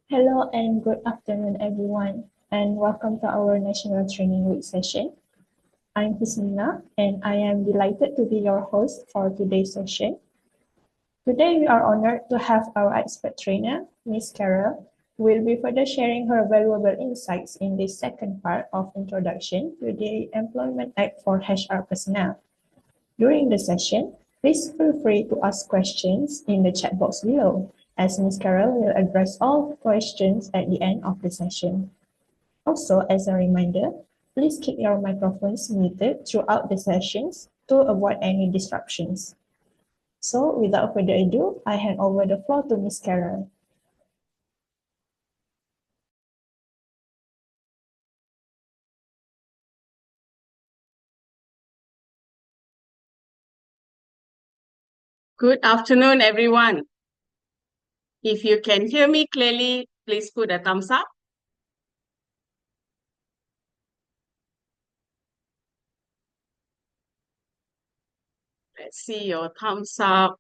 Hello and good afternoon, everyone, and welcome to our National Training Week session. I'm Husnina, and I am delighted to be your host for today's session. Today, we are honored to have our expert trainer, Ms. Carol, who will be further sharing her valuable insights in this second part of Introduction to the Employment Act for HR personnel. During the session, please feel free to ask questions in the chat box below, as Ms. Carol will address all questions at the end of the session. Also, as a reminder, please keep your microphones muted throughout the sessions to avoid any disruptions. So, without further ado, I hand over the floor to Ms. Carol. Good afternoon, everyone. If you can hear me clearly, please put a thumbs up. Let's see your thumbs up.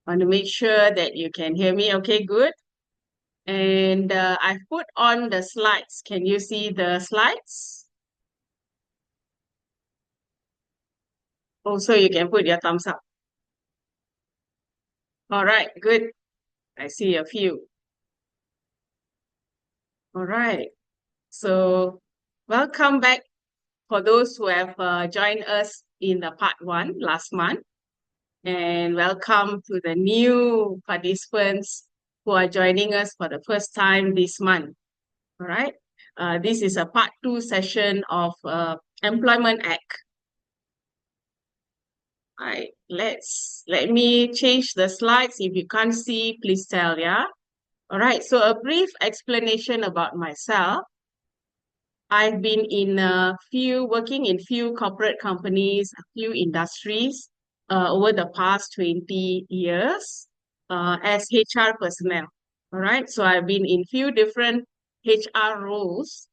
Want to make sure that you can hear me. Okay, good. And I've put on the slides. Can you see the slides? Also, you can put your thumbs up. All right, good. I see a few. All right. So welcome back for those who have joined us in the part 1 last month. And welcome to the new participants who are joining us for the first time this month. All right. This is a part 2 session of Employment Act. All right. Let me change the slides. If you can't see, please tell, yeah? All right. So a brief explanation about myself. I've been working in few corporate companies, a few industries over the past 20 years as HR personnel. All right. So I've been in few different HR roles.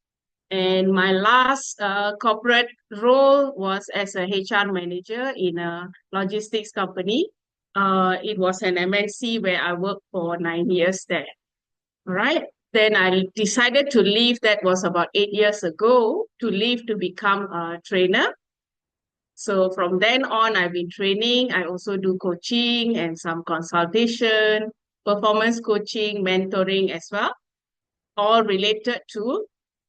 And my last corporate role was as a HR manager in a logistics company. It was an MNC where I worked for 9 years there. All right. Then I decided to leave. That was about 8 years ago, to leave to become a trainer. So from then on, I've been training. I also do coaching and some consultation, performance coaching, mentoring as well, all related to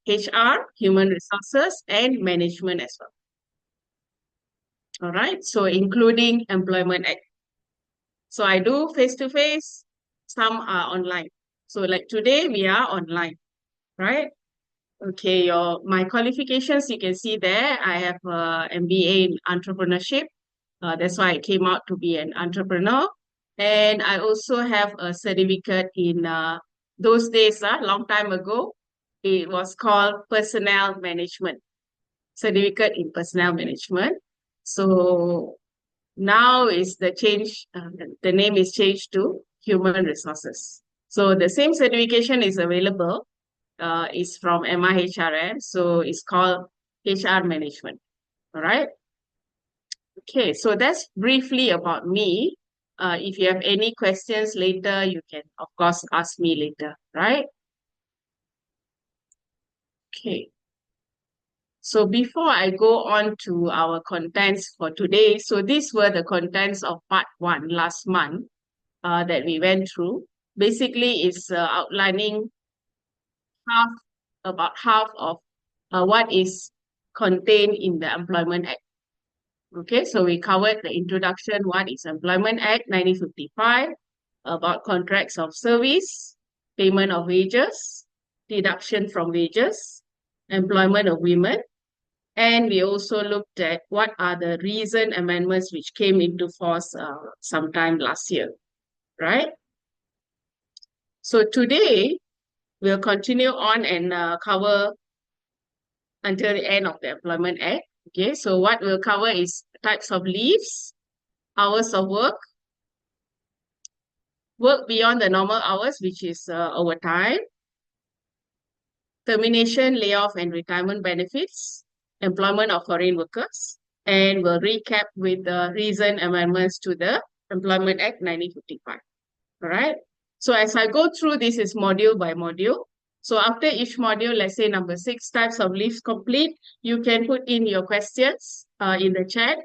HR, human resources, and management as well. All right. So including Employment Act. So I do face-to-face, some are online. So like today, we are online, right? Okay, my qualifications, you can see there, I have MBA in entrepreneurship. That's why I came out to be an entrepreneur. And I also have a certificate in those days, long time ago, it was called personnel management, certificate in personnel management. So now is the name is changed to human resources. So the same certification is available, is from MIHRM, so it's called HR management. All right. Okay, so that's briefly about me. If you have any questions later, you can, of course, ask me later, right? Okay. So before I go on to our contents for today, so these were the contents of part 1 last month that we went through. Basically, it's outlining about half of what is contained in the Employment Act. Okay, so we covered the introduction, what is Employment Act 1955, about contracts of service, payment of wages, deduction from wages, employment of women, and we also looked at what are the recent amendments which came into force sometime last year, right? So today, we'll continue on and cover until the end of the Employment Act. Okay, so what we'll cover is types of leaves, hours of work beyond the normal hours, which is overtime, termination, layoff, and retirement benefits, employment of foreign workers, and we'll recap with the recent amendments to the Employment Act 1955. All right. So as I go through, this is module by module. So after each module, let's say number 6, types of leaves complete, you can put in your questions in the chat.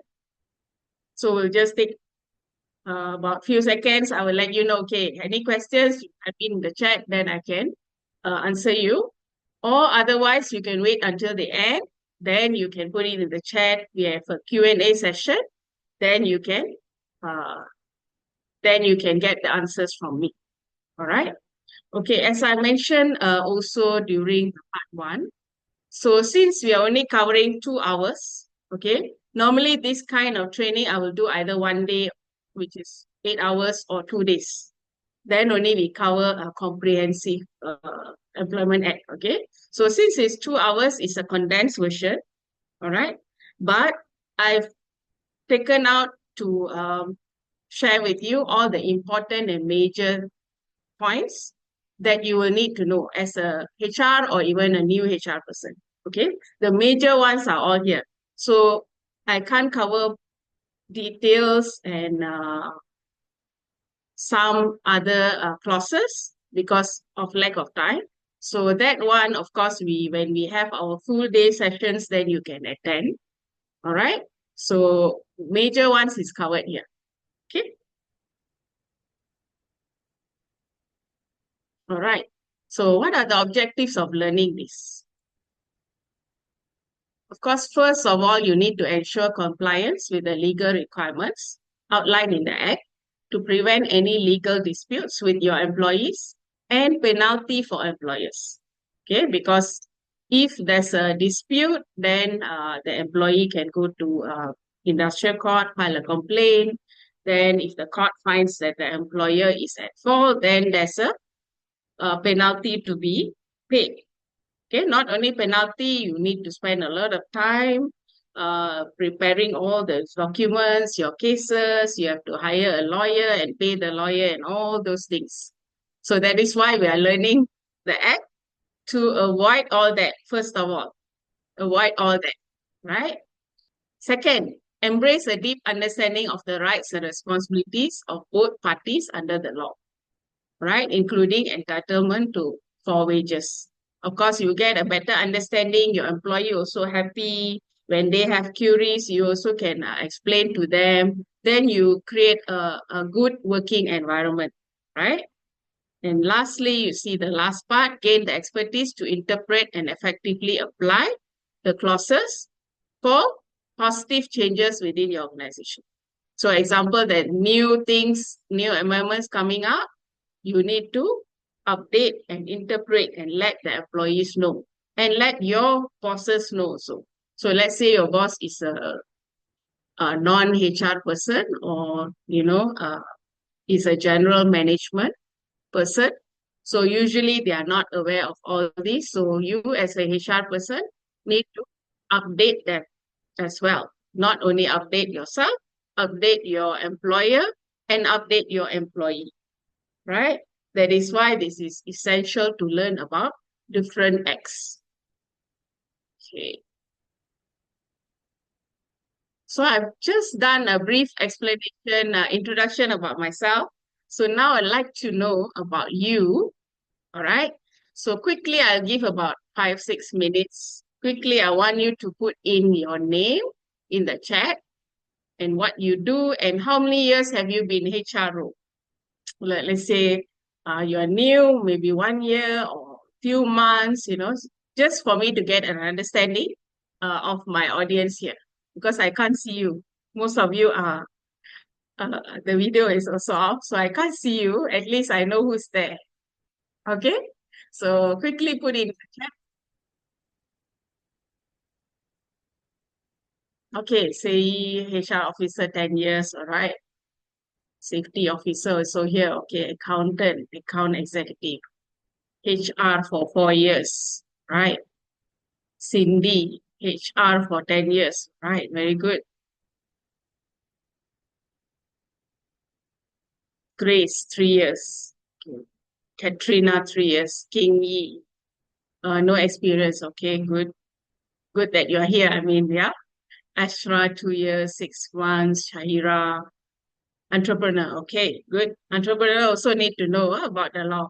So we'll just take about few seconds. I will let you know, okay, any questions, type in the chat, then I can answer you. Or otherwise, you can wait until the end. Then you can put it in the chat. We have a Q&A session. Then you can uh, get the answers from me. All right. Okay, as I mentioned also during part 1, so since we are only covering 2 hours, okay, normally this kind of training I will do either one day, which is 8 hours, or 2 days. Then only we cover a comprehensive employment act, okay? So since it's 2 hours, it's a condensed version, all right? But I've taken out to share with you all the important and major points that you will need to know as a HR or even a new HR person. Okay, the major ones are all here. So I can't cover details and some other clauses because of lack of time. So that one, of course, when we have our full day sessions, then you can attend. All right. So major ones is covered here. Okay. All right. So what are the objectives of learning this? Of course, first of all, you need to ensure compliance with the legal requirements outlined in the Act to prevent any legal disputes with your employees and penalty for employers. Okay, because if there's a dispute, then the employee can go to industrial court, file a complaint. Then if the court finds that the employer is at fault, then there's a penalty to be paid. Okay, not only penalty, you need to spend a lot of time preparing all the documents, your cases, you have to hire a lawyer and pay the lawyer and all those things. So that is why we are learning the act to avoid all that, first of all. Avoid all that, right? Second, embrace a deep understanding of the rights and responsibilities of both parties under the law, right? Including entitlement for wages. Of course, you get a better understanding. Your employee also happy. When they have queries, you also can explain to them. Then you create a good working environment, right? And lastly, you see the last part, gain the expertise to interpret and effectively apply the clauses for positive changes within your organization. So example, that new things, new amendments coming up, you need to update and interpret and let the employees know and let your bosses know also. So let's say your boss is a non-HR person, or, is a general management person. So usually they are not aware of all this. So you as a HR person need to update them as well. Not only update yourself, update your employer and update your employee, right? That is why this is essential to learn about different acts. Okay. So I've just done a brief explanation, introduction about myself. So now I'd like to know about you. All right. So quickly, I'll give about 5, 6 minutes. Quickly, I want you to put in your name in the chat and what you do and how many years have you been HR role. Let's say you're new, maybe 1 year or few months, just for me to get an understanding of my audience here, because I can't see you. Most of you are, the video is also off, so I can't see you. At least I know who's there. Okay? So quickly put in the chat. Okay, say HR officer 10 years, all right. Safety officer also here. Okay, accountant, account executive. HR for 4 years, right? Cindy, HR for 10 years, right? Very good. Grace, 3 years. Okay. Katrina, 3 years. King Yi, no experience. Okay, good. Good that you're here. I mean, yeah. Ashra, 2 years, 6 months. Shahira, Entrepreneur. Okay, good. Entrepreneur also need to know about the law.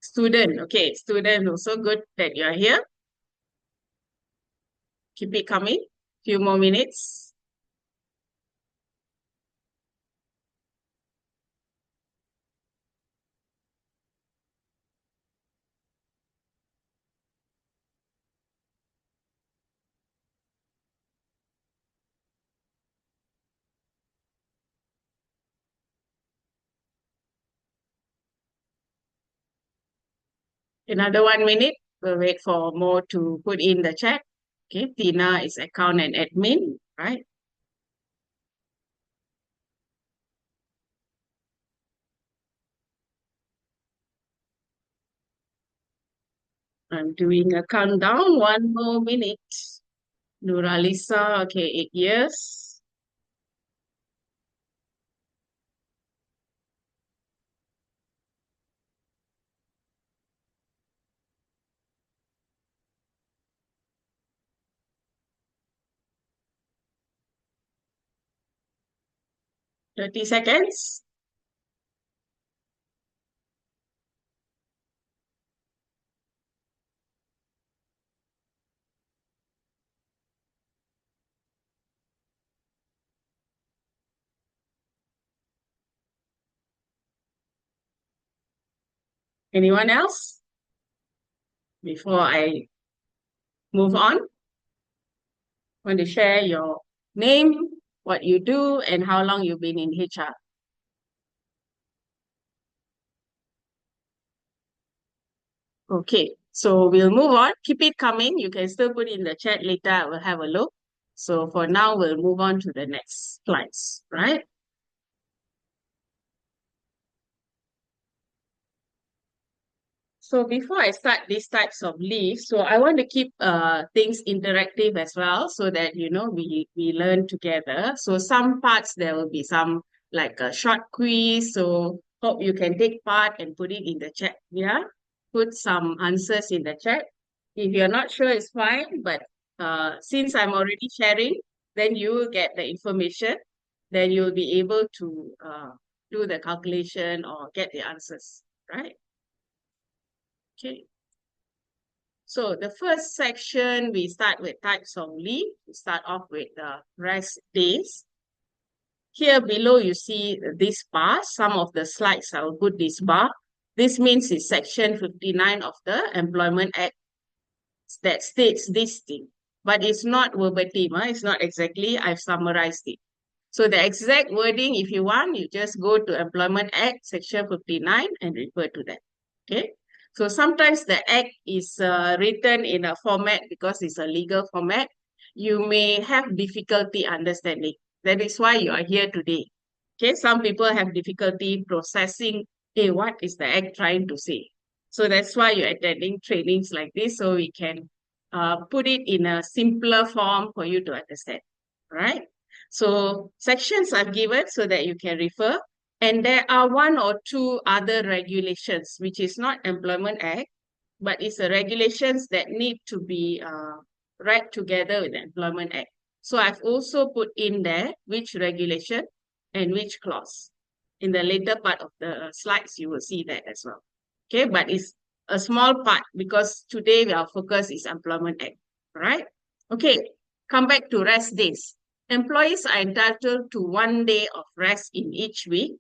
Student. Okay, student also good that you are here. Keep it coming. Few more minutes. Another 1 minute. We'll wait for more to put in the chat. Okay, Tina is account and admin, right? I'm doing a countdown. 1 more minute. Nuralisa, okay, 8 years. 30 seconds. Anyone else? Before I move on, want to share your name, what you do, and how long you've been in HR. Okay, so we'll move on. Keep it coming. You can still put in the chat later. I will have a look. So for now, we'll move on to the next slides, right? So before I start these types of leave, so I want to keep things interactive as well, so that we learn together. So some parts there will be some like a short quiz. So hope you can take part and put it in the chat. Yeah, put some answers in the chat. If you're not sure, it's fine. But since I'm already sharing, then you will get the information. Then you'll be able to do the calculation or get the answers, right? Okay. So the first section, we start with types of leave. We start off with the rest days. Here below, you see this bar. Some of the slides, I will put this bar. This means it's section 59 of the Employment Act that states this thing. But it's not verbatim. It's not exactly. I've summarized it. So the exact wording, if you want, you just go to Employment Act, section 59, and refer to that. Okay. So sometimes the act is written in a format because it's a legal format. You may have difficulty understanding. That is why you are here today. Okay. Some people have difficulty processing, hey, what is the act trying to say? So that's why you're attending trainings like this, so we can put it in a simpler form for you to understand. Right? So sections are given so that you can refer. And there are one or two other regulations, which is not Employment Act, but it's the regulations that need to be read together with the Employment Act. So I've also put in there which regulation and which clause. In the later part of the slides, you will see that as well. Okay, but it's a small part because today our focus is Employment Act, right? Okay, come back to rest days. Employees are entitled to 1 day of rest in each week.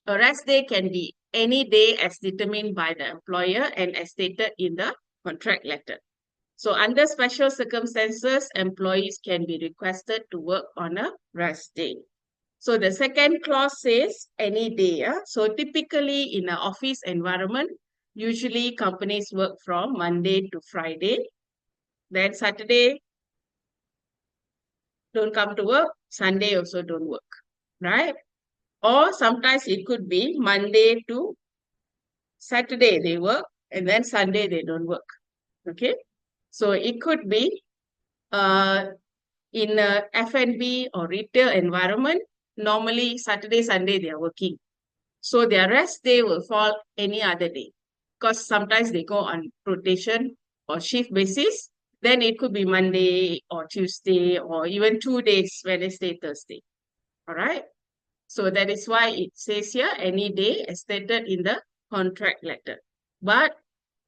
A rest day can be any day as determined by the employer and as stated in the contract letter. So under special circumstances, employees can be requested to work on a rest day. So the second clause says any day. So typically in an office environment, usually companies work from Monday to Friday. Then Saturday, don't come to work. Sunday also don't work, right? Or sometimes it could be Monday to Saturday they work and then Sunday they don't work. Okay. So it could be in a F&B or retail environment, normally Saturday, Sunday they are working. So their rest day will fall any other day because sometimes they go on rotation or shift basis. then it could be Monday or Tuesday or even 2 days, Wednesday, Thursday. All right. So that is why it says here any day as stated in the contract letter. But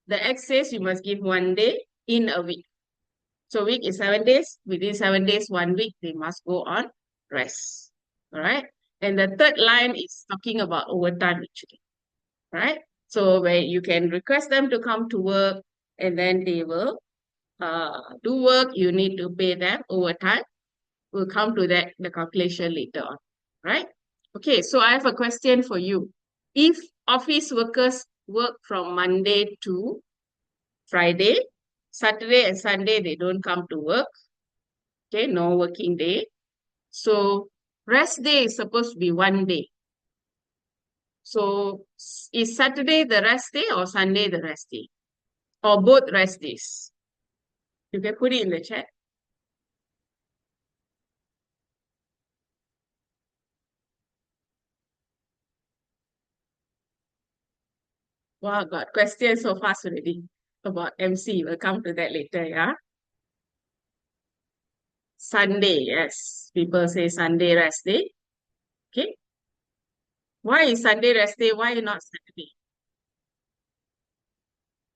the Act says you must give 1 day in a week. So week is 7 days. Within 7 days, 1 week, they must go on rest. All right. And the third line is talking about overtime actually. Right. So where you can request them to come to work and then they will do work, you need to pay them overtime. We'll come to that, the calculation later on. Right. Okay. So I have a question for you. If office workers work from Monday to Friday, Saturday and Sunday, they don't come to work. Okay, no working day. So rest day is supposed to be 1 day. So is Saturday the rest day or Sunday the rest day? Or both rest days? You can put it in the chat. Wow, got questions so fast already about MC. We'll come to that later, yeah? Sunday, yes. People say Sunday rest day. Okay. Why is Sunday rest day? Why not Saturday?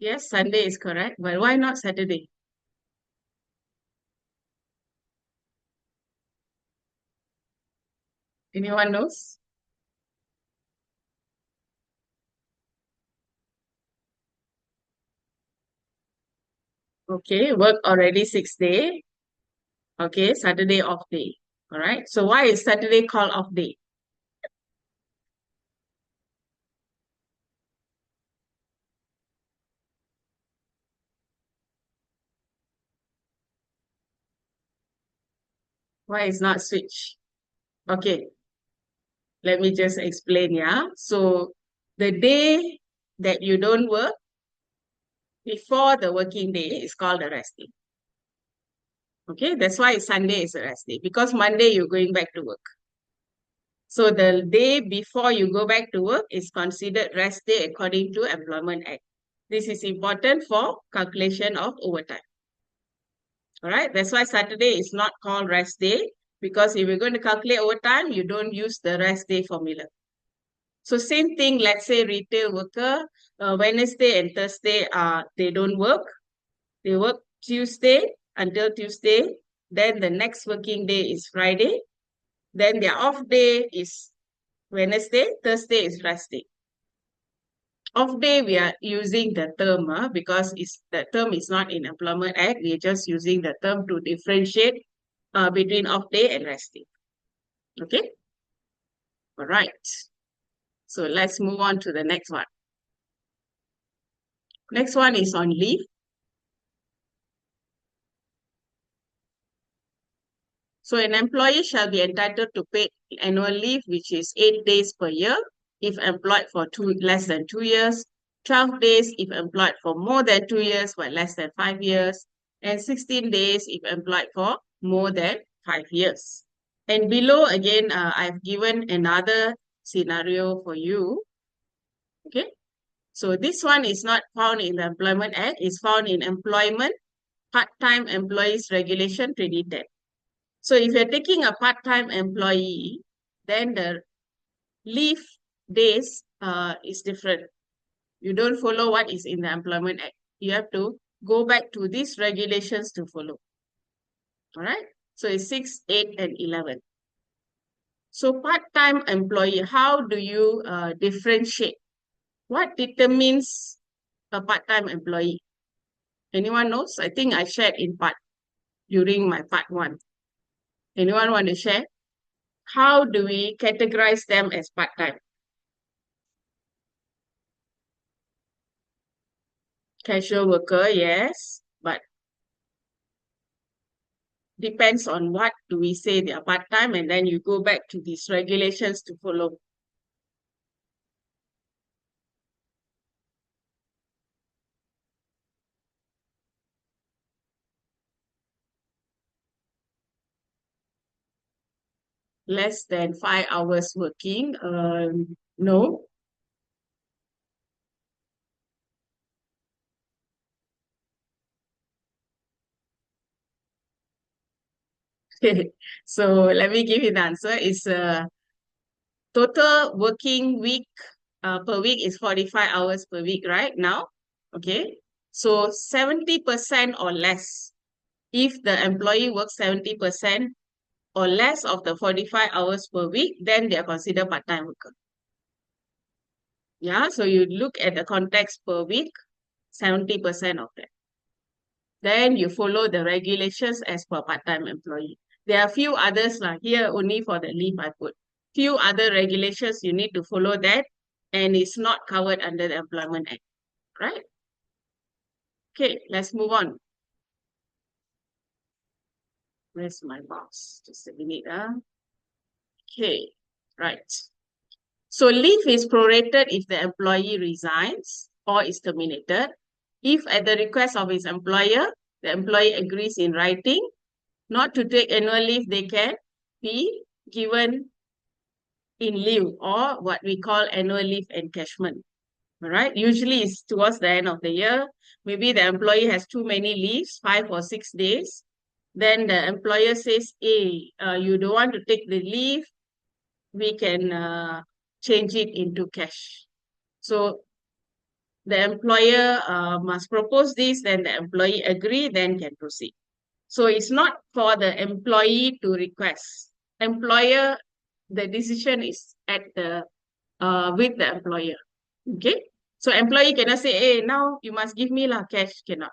Yes, Sunday is correct, but why not Saturday? Anyone knows? Okay, work already 6 day. Okay, Saturday off day. All right. So why is Saturday called off day? Why is not switch? Okay, let me just explain, yeah. So the day that you don't work before the working day is called a rest day. Okay, that's why Sunday is a rest day because Monday you're going back to work. So the day before you go back to work is considered rest day according to Employment Act. This is important for calculation of overtime. All right, that's why Saturday is not called rest day because if you're going to calculate overtime, you don't use the rest day formula. So same thing, let's say retail worker, Wednesday and Thursday, they don't work. They work Tuesday until Tuesday. Then the next working day is Friday. Then their off day is Wednesday. Thursday is rest day. Off day, we are using the term because the term is not in Employment Act. We are just using the term to differentiate between off day and rest day. Okay? All right. So let's move on to the next one. Next one is on leave. So an employee shall be entitled to paid annual leave, which is 8 days per year if employed for less than 2 years, 12 days if employed for more than 2 years but less than 5 years, and 16 days if employed for more than 5 years. And below, again, I've given another scenario for you. Okay. So this one is not found in the Employment Act. It's found in Employment Part-Time Employees Regulation 2010. So if you're taking a part-time employee, then the leave days is different. You don't follow what is in the Employment Act. You have to go back to these regulations to follow. All right. So it's 6, 8, and 11. So part-time employee, how do you differentiate? What determines a part-time employee? Anyone knows? I think I shared in part during my part 1. Anyone want to share? How do we categorize them as part-time? Casual worker, yes, but depends on what do we say they are part-time, and then you go back to these regulations to follow. Less than 5 hours working, no. So let me give you the answer. It's total working week per week is 45 hours per week right now. Okay. So 70% or less. If the employee works 70% or less of the 45 hours per week, then they are considered part-time worker. Yeah, so you look at the context per week, 70% of that. Then you follow the regulations as per part-time employee. There are few others like here only for the leave I put. Few other regulations you need to follow that and it's not covered under the Employment Act, right? Okay, let's move on. Where's my box? Just a minute. Okay, right. So leave is prorated if the employee resigns or is terminated. If at the request of his employer, the employee agrees in writing not to take annual leave, they can be given in lieu or what we call annual leave encashment. All right. Usually it's towards the end of the year. Maybe the employee has too many leaves, 5 or 6 days. Then the employer says, hey, you don't want to take the leave, we can change it into cash. So the employer must propose this, then the employee agree, then can proceed. So it's not for the employee to request. Employer, the decision is at the with the employer. Okay. So employee cannot say, hey, now you must give me cash, cannot.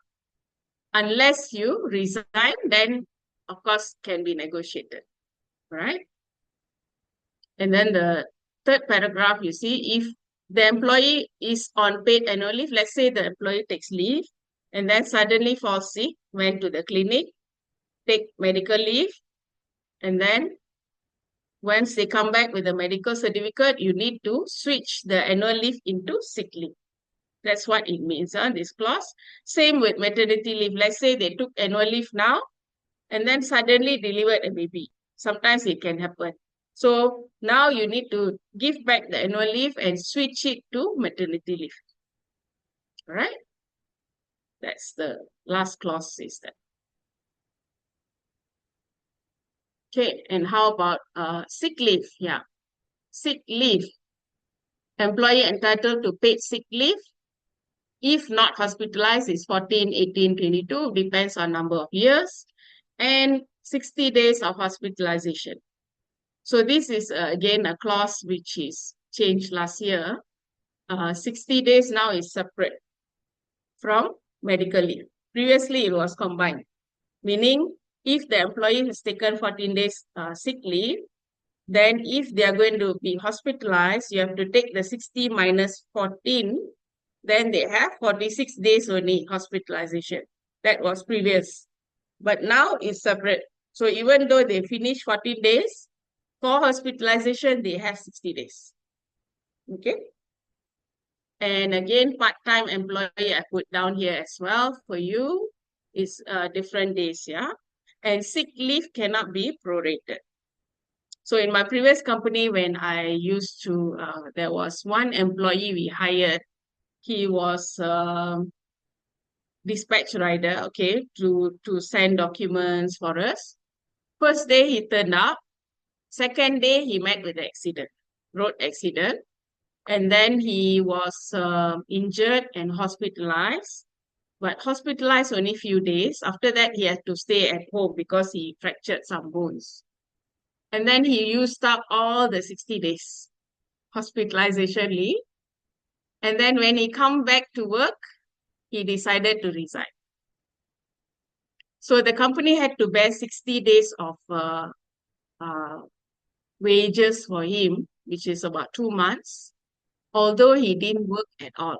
Unless you resign, then of course can be negotiated. Right? And then the third paragraph, you see, if the employee is on paid annual leave, let's say the employee takes leave and then suddenly falls sick, went to the clinic, take medical leave, and then once they come back with a medical certificate, you need to switch the annual leave into sick leave. That's what it means, this clause. Same with maternity leave. Let's say they took annual leave now and then suddenly delivered a baby. Sometimes it can happen. So now you need to give back the annual leave and switch it to maternity leave. All right? That's the last clause is that. Okay, and how about sick leave? Yeah, sick leave. Employee entitled to paid sick leave. If not hospitalized, is 14, 18, 22, depends on number of years, and 60 days of hospitalization. So this is again a clause which is changed last year. 60 days now is separate from medical leave. Previously, it was combined, meaning if the employee has taken 14 days sick leave, then if they are going to be hospitalized, you have to take the 60 minus 14, then they have 46 days only hospitalization. That was previous. But now it's separate. So even though they finish 14 days, for hospitalization, they have 60 days. Okay. And again, part-time employee, I put down here as well for you. It's different days, yeah. And sick leave cannot be prorated. So in my previous company, when I used to, there was one employee we hired. He was dispatch rider, okay, to send documents for us. First day he turned up. Second day he met with an accident, road accident. And then he was injured and hospitalized. But hospitalized only few days. After that, he had to stay at home because he fractured some bones. And then he used up all the 60 days hospitalization leave. And then when he come back to work, he decided to resign. So the company had to bear 60 days of wages for him, which is about 2 months, although he didn't work at all,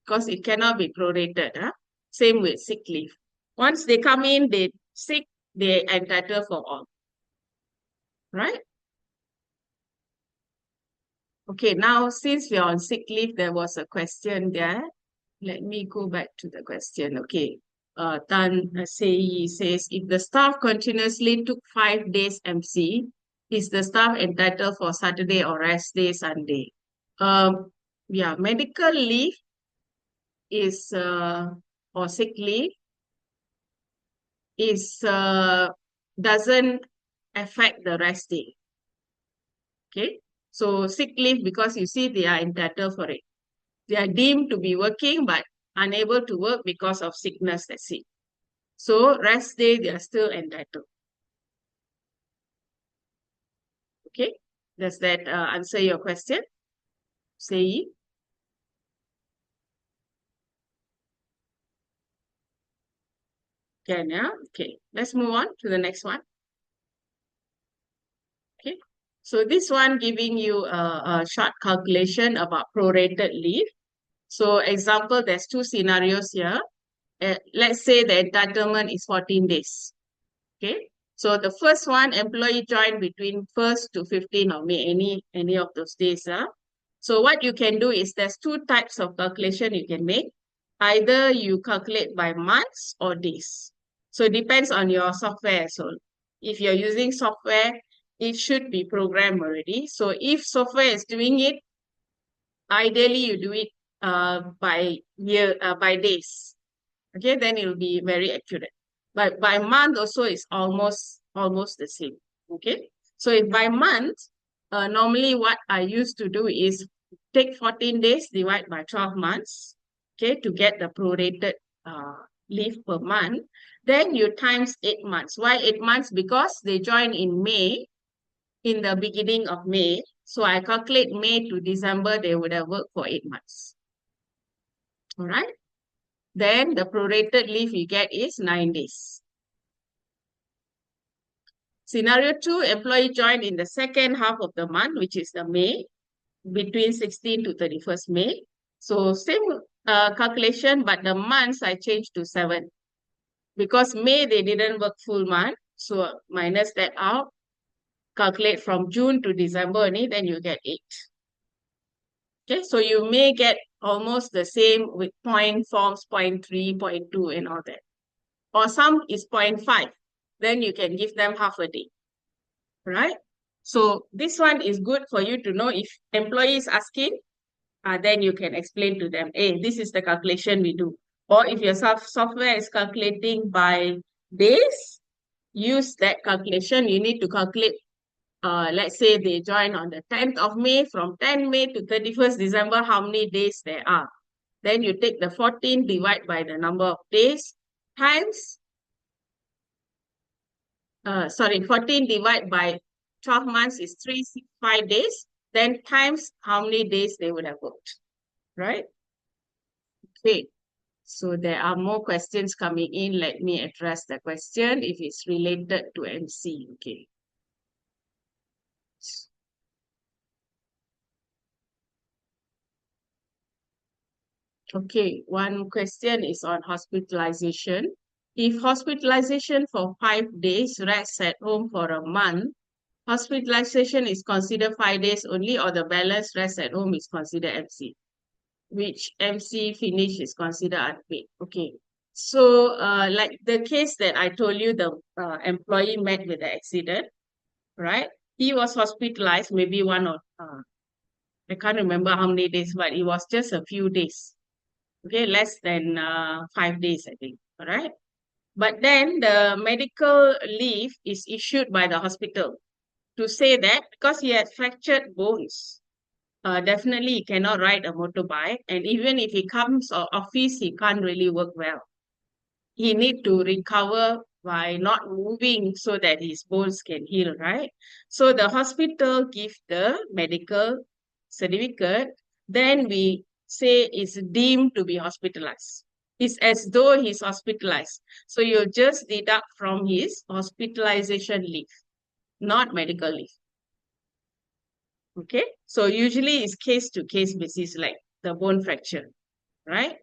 because it cannot be prorated. Same with sick leave. Once they come in, they sick, they entitled for all. Right? Okay, now since we are on sick leave, there was a question there. Let me go back to the question. Okay. Tan Sei says, if the staff continuously took 5 days MC, is the staff entitled for Saturday or rest day, Sunday? Yeah, medical leave is, or sick leave is, doesn't affect the rest day. Okay. So sick leave, because you see they are entitled for it. They are deemed to be working but unable to work because of sickness, that's it. So rest day, they are still entitled. Okay. Does that answer your question? Say. Can, yeah? Okay. Let's move on to the next one. Okay. So this one giving you a short calculation about prorated leave. So example, there's two scenarios here. Let's say the entitlement is 14 days. Okay. So the first one, employee joined between 1st to 15th of May, any of those days. So what you can do is there's two types of calculation you can make. Either you calculate by months or days. So it depends on your software. So if you're using software, it should be programmed already. So if software is doing it, ideally you do it by year, by days. Okay, then it will be very accurate. But by month also is almost the same. Okay, so if by month, normally what I used to do is take 14 days, divide by 12 months, okay, to get the prorated leave per month. Then you times 8 months. Why 8 months? Because they join in May, in the beginning of May. So I calculate May to December, they would have worked for 8 months. All right. Then the prorated leave you get is 9 days. Scenario 2, employee joined in the second half of the month, which is the May, between 16 to 31st May. So same calculation, but the months I changed to 7. Because May, they didn't work full month. So minus that out. Calculate from June to December only, then you get 8. Okay, so you may get almost the same with point forms, 0.3, 0.2 and all that. Or some is 0.5. Then you can give them half a day. Right? So this one is good for you to know if employee is asking, then you can explain to them, hey, this is the calculation we do. Or if your software is calculating by days, use that calculation. You need to calculate, let's say they join on the 10th of May, from 10 May to 31st December, how many days there are. Then you take the 14, divide by the number of days, times 14 divided by 12 months is 365 days, then times how many days they would have worked, right? Okay, so there are more questions coming in. Let me address the question if it's related to MC, okay. Okay, one question is on hospitalization. If hospitalization for 5 days, rest at home for a month, hospitalization is considered 5 days only, or the balance rest at home is considered MC? Which MC finish is considered unpaid. Okay. So like the case that I told you, the employee met with the accident, right? He was hospitalized maybe one or, I can't remember how many days, but it was just a few days. Okay, less than 5 days, I think. All right. But then the medical leave is issued by the hospital to say that because he had fractured bones, definitely he cannot ride a motorbike. And even if he comes to office, he can't really work well. He need to recover by not moving so that his bones can heal, right? So the hospital give the medical certificate, then we say it's deemed to be hospitalized. It's as though he's hospitalized. So you just deduct from his hospitalization leave, not medical leave. Okay, so usually it's case to case basis, like the bone fracture, right?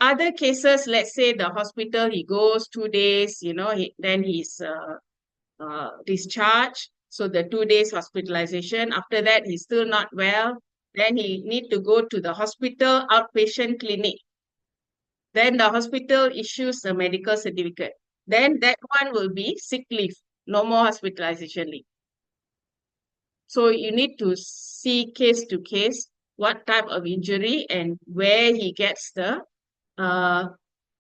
Other cases, let's say the hospital, he goes 2 days, then he's discharged. So the 2 days hospitalization, after that, he's still not well. Then he need to go to the hospital outpatient clinic. Then the hospital issues the medical certificate. Then that one will be sick leave, no more hospitalization leave. So you need to see case to case what type of injury and where he gets the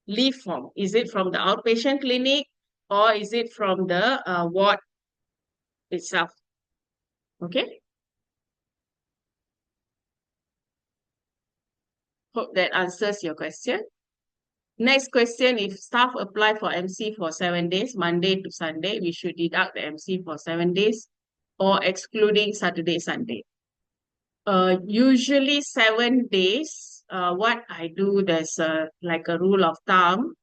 leave from. Is it from the outpatient clinic or is it from the ward itself? Okay. Hope that answers your question. Next question, if staff apply for MC for 7 days, Monday to Sunday, we should deduct the MC for 7 days or excluding Saturday, Sunday. Usually 7 days, what I do, there's like a rule of thumb.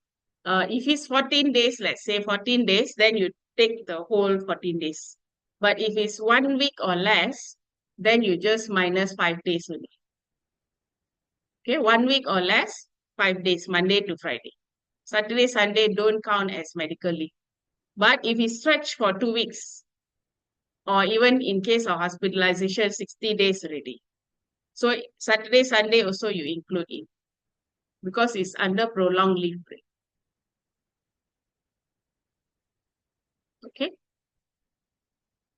If it's 14 days, let's say 14 days, then you take the whole 14 days. But if it's 1 week or less, then you just minus 5 days only. Okay, 1 week or less, 5 days, Monday to Friday. Saturday, Sunday don't count as medical leave. But if it's stretched for 2 weeks, or even in case of hospitalization, 60 days already. So Saturday, Sunday also you include in because it's under prolonged leave break. Okay.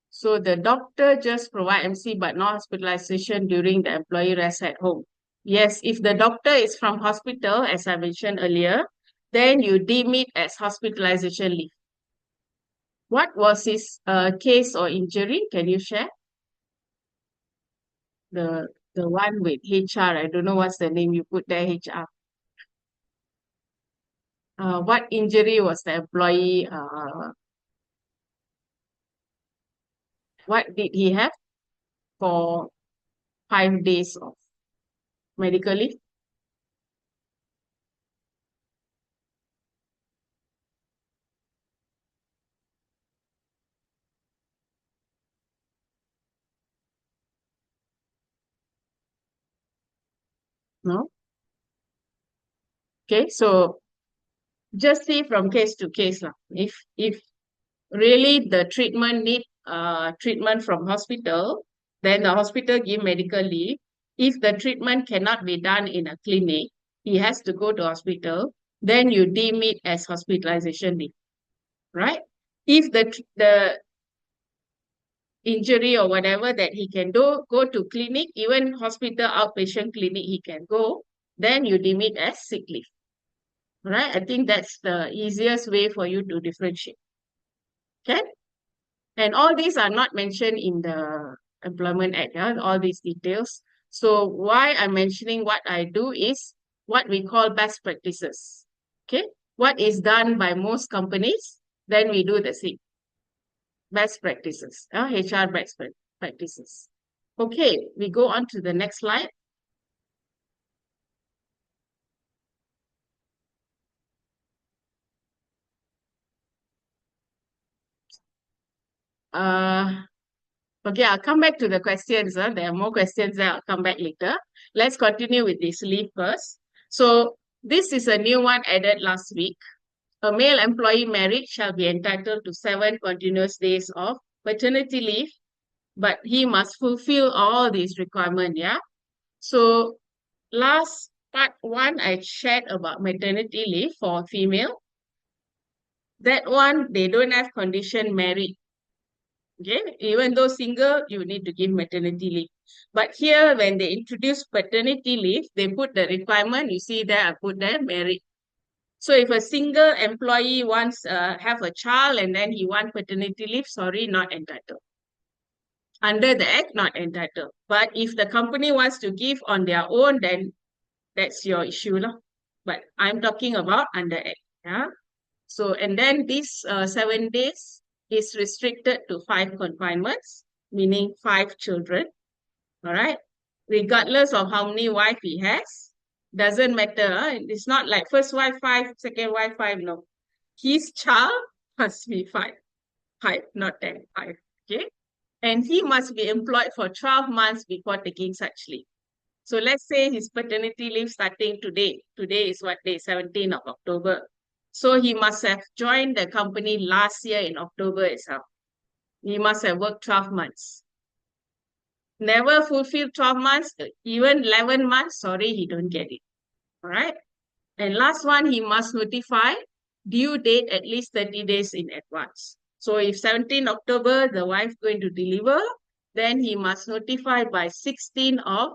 So the doctor just provide MC but not hospitalization during the employee rest at home. Yes, if the doctor is from hospital, as I mentioned earlier, then you deem it as hospitalization leave. What was his case or injury? Can you share? The one with HR, I don't know what's the name you put there, HR. What injury was the employee? What did he have for 5 days of medical leave? No? Okay, so just see from case to case. If really the treatment need treatment from hospital, then the hospital give medical leave. If the treatment cannot be done in a clinic, he has to go to hospital, then you deem it as hospitalization leave, right? If the injury or whatever that he can do, go to clinic, even hospital outpatient clinic he can go, then you deem it as sick leave. Right? I think that's the easiest way for you to differentiate. Okay? And all these are not mentioned in the Employment Act, yeah? All these details. So why I'm mentioning what I do is what we call best practices. Okay? What is done by most companies, then we do the same. Best practices, HR best practices. Okay, we go on to the next slide. Okay, I'll come back to the questions. There are more questions there. I'll come back later. Let's continue with this leave first. So this is a new one added last week. A male employee married shall be entitled to 7 continuous days of paternity leave, but he must fulfill all these requirements, yeah? So last part 1, I shared about maternity leave for female. That one, they don't have condition married. Okay, even though single, you need to give maternity leave. But here, when they introduce paternity leave, they put the requirement. You see there, I put there married. So if a single employee wants have a child and then he wants paternity leave, sorry, not entitled. Under the act, not entitled. But if the company wants to give on their own, then that's your issue, lah. But I'm talking about under act. Yeah. So, and then this 7 days is restricted to 5 confinements, meaning 5 children. All right. Regardless of how many wife he has, doesn't matter. It's not like first wife 5, second wife 5. No. His child must be 5. 5, not 10. 5. Okay. And he must be employed for 12 months before taking such leave. So let's say his paternity leave starting today. Today is what day? 17th of October. So he must have joined the company last year in October itself. He must have worked 12 months. Never fulfilled 12 months, even 11 months, sorry, he don't get it. All right. And last one, he must notify due date at least 30 days in advance. So if 17 October, the wife going to deliver, then he must notify by 16 of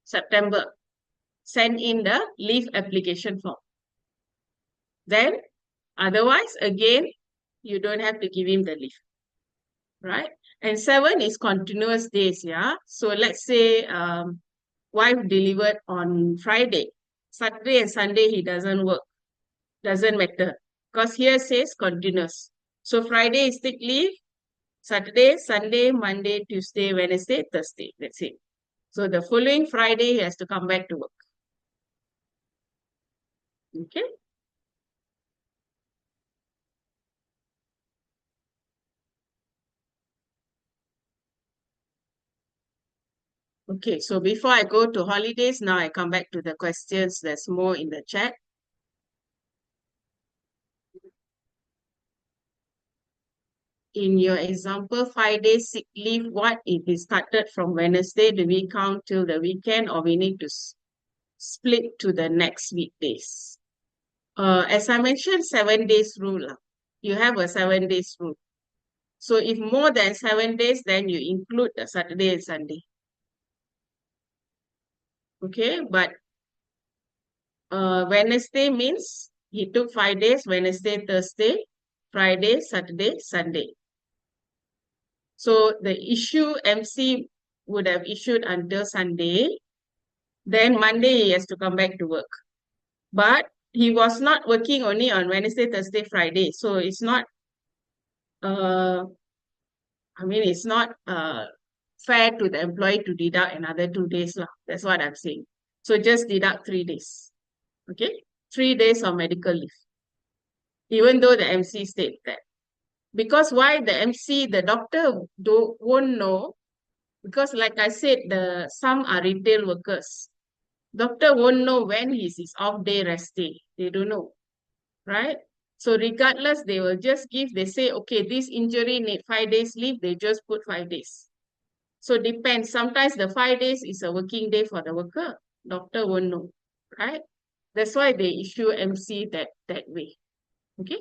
September. Send in the leave application form. Then, otherwise, again, you don't have to give him the leave, right? And 7 is continuous days, yeah? So let's say wife delivered on Friday. Saturday and Sunday he doesn't work. Doesn't matter. Because here says continuous. So Friday is sick leave. Saturday, Sunday, Monday, Tuesday, Wednesday, Thursday. That's it. So the following Friday he has to come back to work. Okay. Okay, so before I go to holidays, now I come back to the questions. There's more in the chat. In your example, 5 days sick leave, what if it started from Wednesday, do we count till the weekend, or we need to split to the next weekdays? As I mentioned, 7 days rule. You have a 7 days rule. So if more than 7 days, then you include the Saturday and Sunday. Okay, but Wednesday means he took 5 days, Wednesday, Thursday, Friday, Saturday, Sunday. So the issue MC would have issued until Sunday. Then Monday he has to come back to work. But he was not working only on Wednesday, Thursday, Friday. So it's not, it's not fair to the employee to deduct another 2 days. That's what I'm saying. So just deduct 3 days. Okay? 3 days of medical leave. Even though the MC stated that. Because why the MC, the doctor won't know. Because like I said, some are retail workers. Doctor won't know when is his off day, rest day. They don't know, right? So regardless, they will just give, they say, okay, this injury need 5 days leave, they just put 5 days. So depends. Sometimes the 5 days is a working day for the worker. Doctor won't know, right? That's why they issue MC that way. Okay.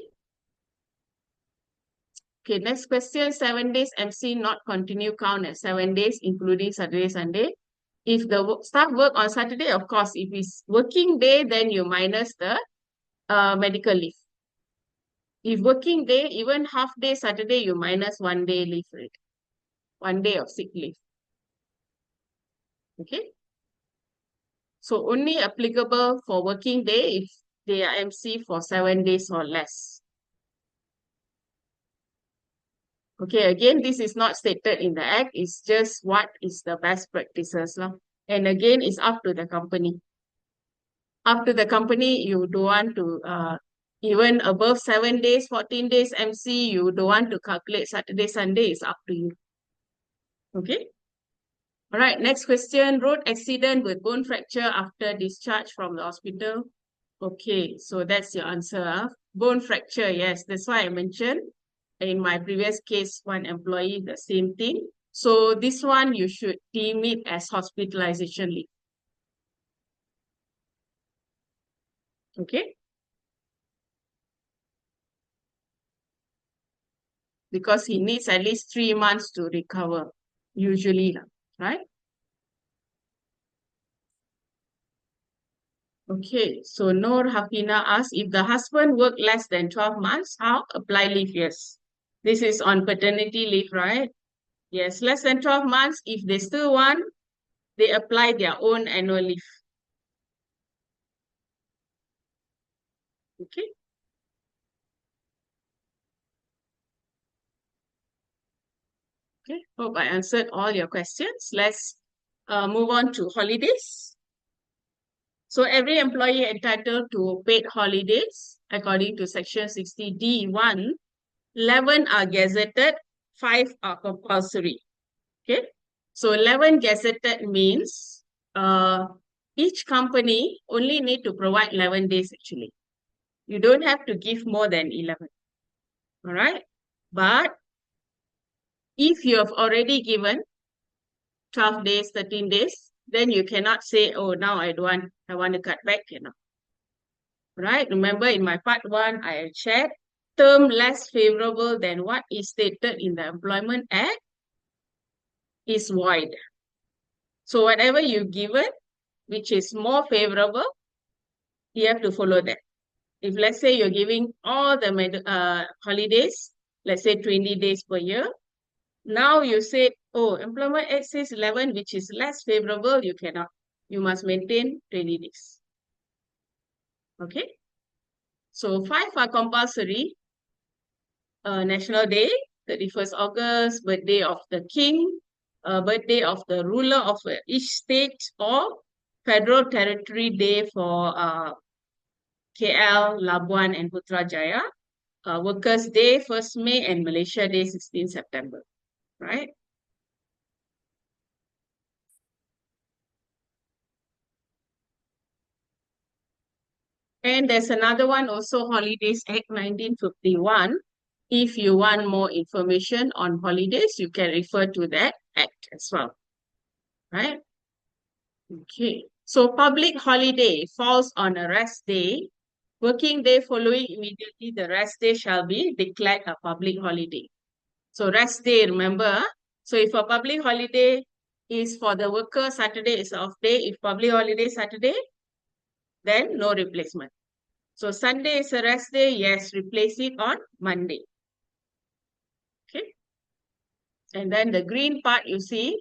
Okay, next question. 7 days MC not continue count as 7 days, including Saturday, Sunday. If the staff work on Saturday, of course, if it's working day, then you minus the medical leave. If working day, even half day Saturday, you minus 1 day leave rate. 1 day of sick leave. Okay. So only applicable for working day if they are MC for 7 days or less. Okay, again, this is not stated in the act. It's just what is the best practices. And again, it's up to the company. Up to the company, you don't want to, even above 7 days, 14 days MC, you don't want to calculate Saturday, Sunday, it's up to you. Okay. All right, next question. Road accident with bone fracture after discharge from the hospital. Okay, so that's your answer. Bone fracture, yes, that's why I mentioned in my previous case, one employee, the same thing. So this one, you should deem it as hospitalization leave. Okay? Because he needs at least 3 months to recover, usually, right? Okay, so Noor Hafina asks, if the husband worked less than 12 months, how apply leave? Yes. This is on paternity leave, right? Yes, less than 12 months. If they still want, they apply their own annual leave. Okay. Okay, hope I answered all your questions. Let's move on to holidays. So every employee entitled to paid holidays according to section 60D1, 11 are gazetted, 5 are compulsory. Okay, so 11 gazetted means each company only need to provide 11 days actually. You don't have to give more than 11. All right, but if you have already given 12 days, 13 days, then you cannot say, oh, now I want to cut back, Right? Remember in my part 1, I shared term less favorable than what is stated in the Employment Act is void. So whatever you've given, which is more favorable, you have to follow that. If let's say you're giving all the holidays, let's say 20 days per year, now you say, oh, Employment Act says 11, which is less favorable, you cannot. You must maintain 20 days. Okay? So 5 are compulsory. National Day, 31st August, birthday of the king, birthday of the ruler of each state, or Federal Territory Day for KL, Labuan, and Putrajaya. Workers' Day, 1st May, and Malaysia Day, 16 September, right? And there's another one also, Holidays Act 1951. If you want more information on holidays, you can refer to that act as well, right? Okay. So public holiday falls on a rest day. Working day following immediately the rest day shall be declared a public holiday. So rest day, remember. So if a public holiday is for the worker, Saturday is off day. If public holiday Saturday, then no replacement. So Sunday is a rest day. Yes, replace it on Monday. Okay. And then the green part, you see,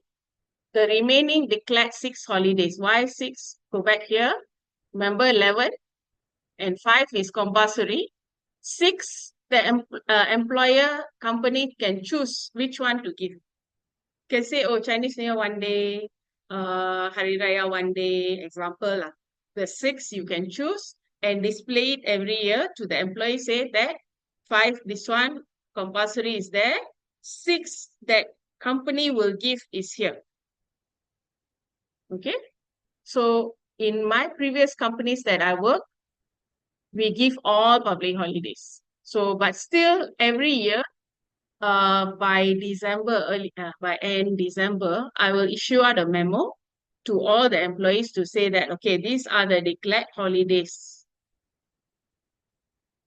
the remaining declared 6 holidays. Why 6? Go back here. Remember 11 and 5 is compulsory. 6, the employer company can choose which one to give. Can say, oh, Chinese New Year 1 day, Hari Raya 1 day, example. The 6 you can choose and display it every year to the employee, say that 5, this one compulsory is there. 6 that company will give is here. Okay. So in my previous companies that I work, we give all public holidays. So, but still every year, by December, by end December, I will issue out a memo to all the employees to say that, okay, these are the declared holidays.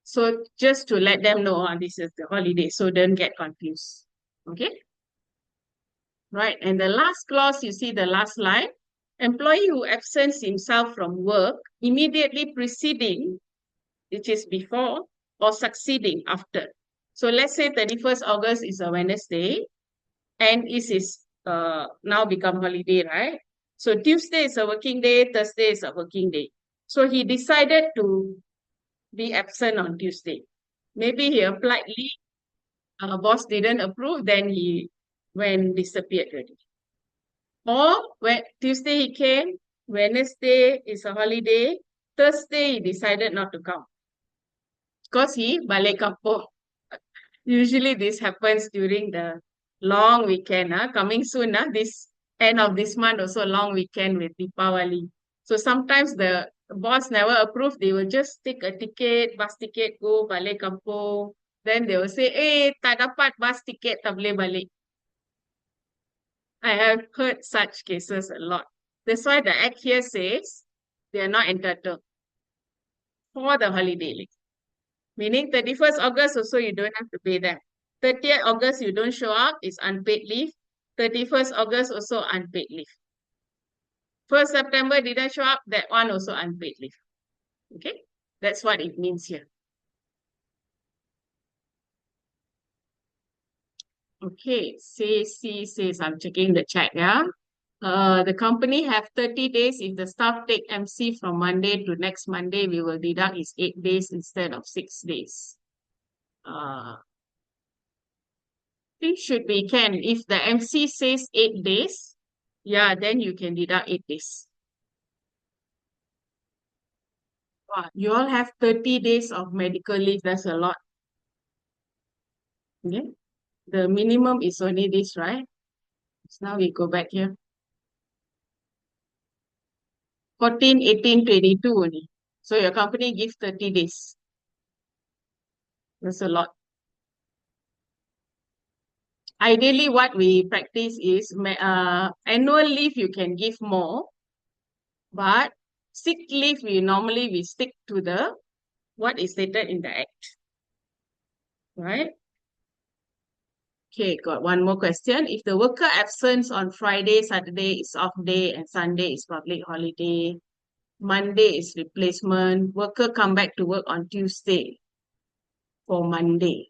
So just to let them know, this is the holiday, so don't get confused. Okay. Right. And the last clause, you see the last line, employee who absents himself from work immediately preceding, which is before, or succeeding after. So let's say 31st August is a Wednesday, and it is now become holiday, right? So Tuesday is a working day, Thursday is a working day. So he decided to be absent on Tuesday. Maybe he applied leave, boss didn't approve, then he went disappeared already. Or when Tuesday he came, Wednesday is a holiday, Thursday he decided not to come because he balik kampung. Usually this happens during the long weekend. Coming soon, this end of this month also long weekend with Deepavali. So sometimes the boss never approve. They will just take a ticket, bus ticket, go balik kampung. Then they will say, tak dapat bus ticket, tak boleh balik. I have heard such cases a lot. That's why the act here says they are not entitled for the holiday leave. Meaning 31st August also you don't have to pay them. 30th August you don't show up, it's unpaid leave. 31st August also unpaid leave. 1st September didn't show up, that one also unpaid leave. Okay, that's what it means here. Okay, says, I'm checking the chat, yeah. The company have 30 days. If the staff take MC from Monday to next Monday, we will deduct is 8 days instead of 6 days. It should be can. If the MC says 8 days, yeah, then you can deduct 8 days. Wow, you all have 30 days of medical leave. That's a lot. Okay. The minimum is only this, right? So now we go back here. 14, 18, 22 only. So your company gives 30 days. That's a lot. Ideally, what we practice is annual leave you can give more, but sick leave we stick to the what is stated in the act. Right? Okay, got one more question. If the worker absence on Friday, Saturday is off day, and Sunday is public holiday, Monday is replacement. Worker come back to work on Tuesday for Monday.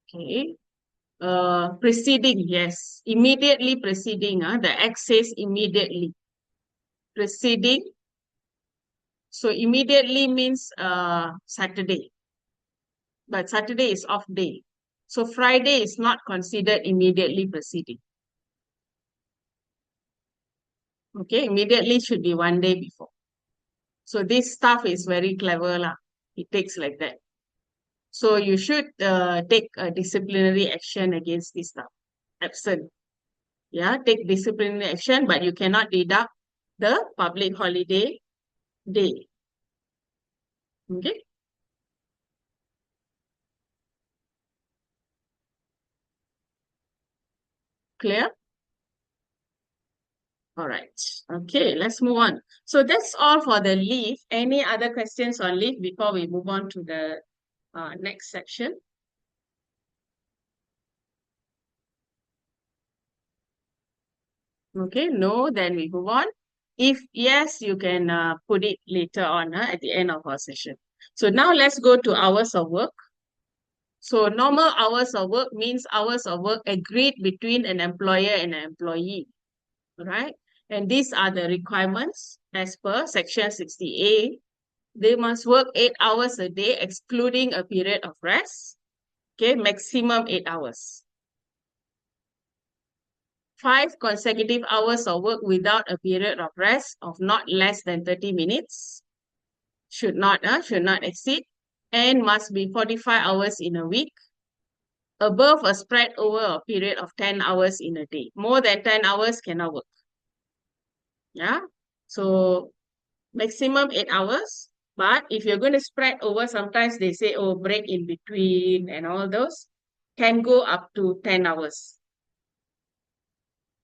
Okay. Preceding, yes. Immediately preceding. The X says immediately. Preceding. So immediately means Saturday. But Saturday is off day. So Friday is not considered immediately preceding. Okay, immediately should be one day before. So this stuff is very clever lah. It takes like that. So you should take a disciplinary action against this stuff. Absent. Yeah, take disciplinary action, but you cannot deduct the public holiday day. Okay. Clear? All right. Okay, let's move on. So that's all for the leave. Any other questions on leave before we move on to the next section? Okay, no, then we move on. If yes, you can put it later on at the end of our session. So now let's go to hours of work. So normal hours of work means hours of work agreed between an employer and an employee, right? And these are the requirements as per Section 60A. They must work 8 hours a day, excluding a period of rest. Okay, maximum 8 hours. 5 consecutive hours of work without a period of rest of not less than 30 minutes. Should not exceed, and must be 45 hours in a week. Above a spread over a period of 10 hours in a day. More than 10 hours cannot work. Yeah. So maximum 8 hours. But if you're going to spread over, sometimes they say, oh, break in between and all those, can go up to 10 hours.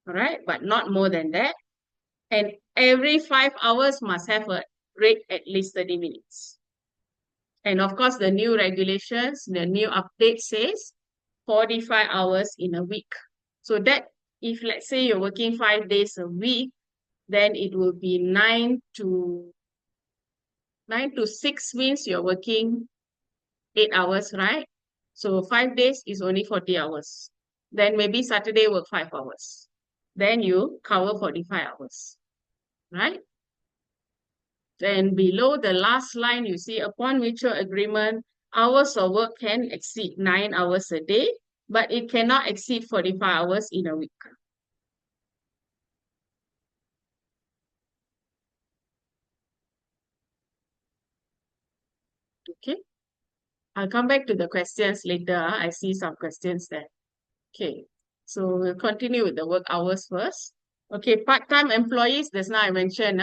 All right, but not more than that. And every 5 hours must have a break at least 30 minutes. And of course, the new regulations, the new update says 45 hours in a week. So that if let's say you're working 5 days a week, then it will be 9 to 6 means you're working 8 hours, right? So 5 days is only 40 hours. Then maybe Saturday work 5 hours. Then you cover 45 hours, right? Then below the last line, you see upon mutual agreement, hours of work can exceed 9 hours a day, but it cannot exceed 45 hours in a week. Okay. I'll come back to the questions later. I see some questions there. Okay. So we'll continue with the work hours first. Okay, part-time employees, just now I mentioned,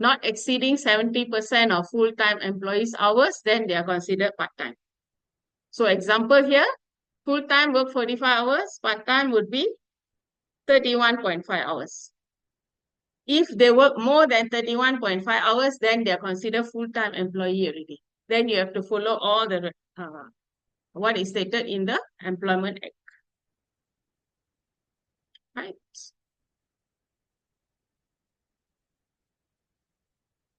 not exceeding 70% of full-time employees' hours, then they are considered part-time. So example here, full-time work 45 hours, part-time would be 31.5 hours. If they work more than 31.5 hours, then they are considered full-time employee already. Then you have to follow all the what is stated in the Employment Act. Right.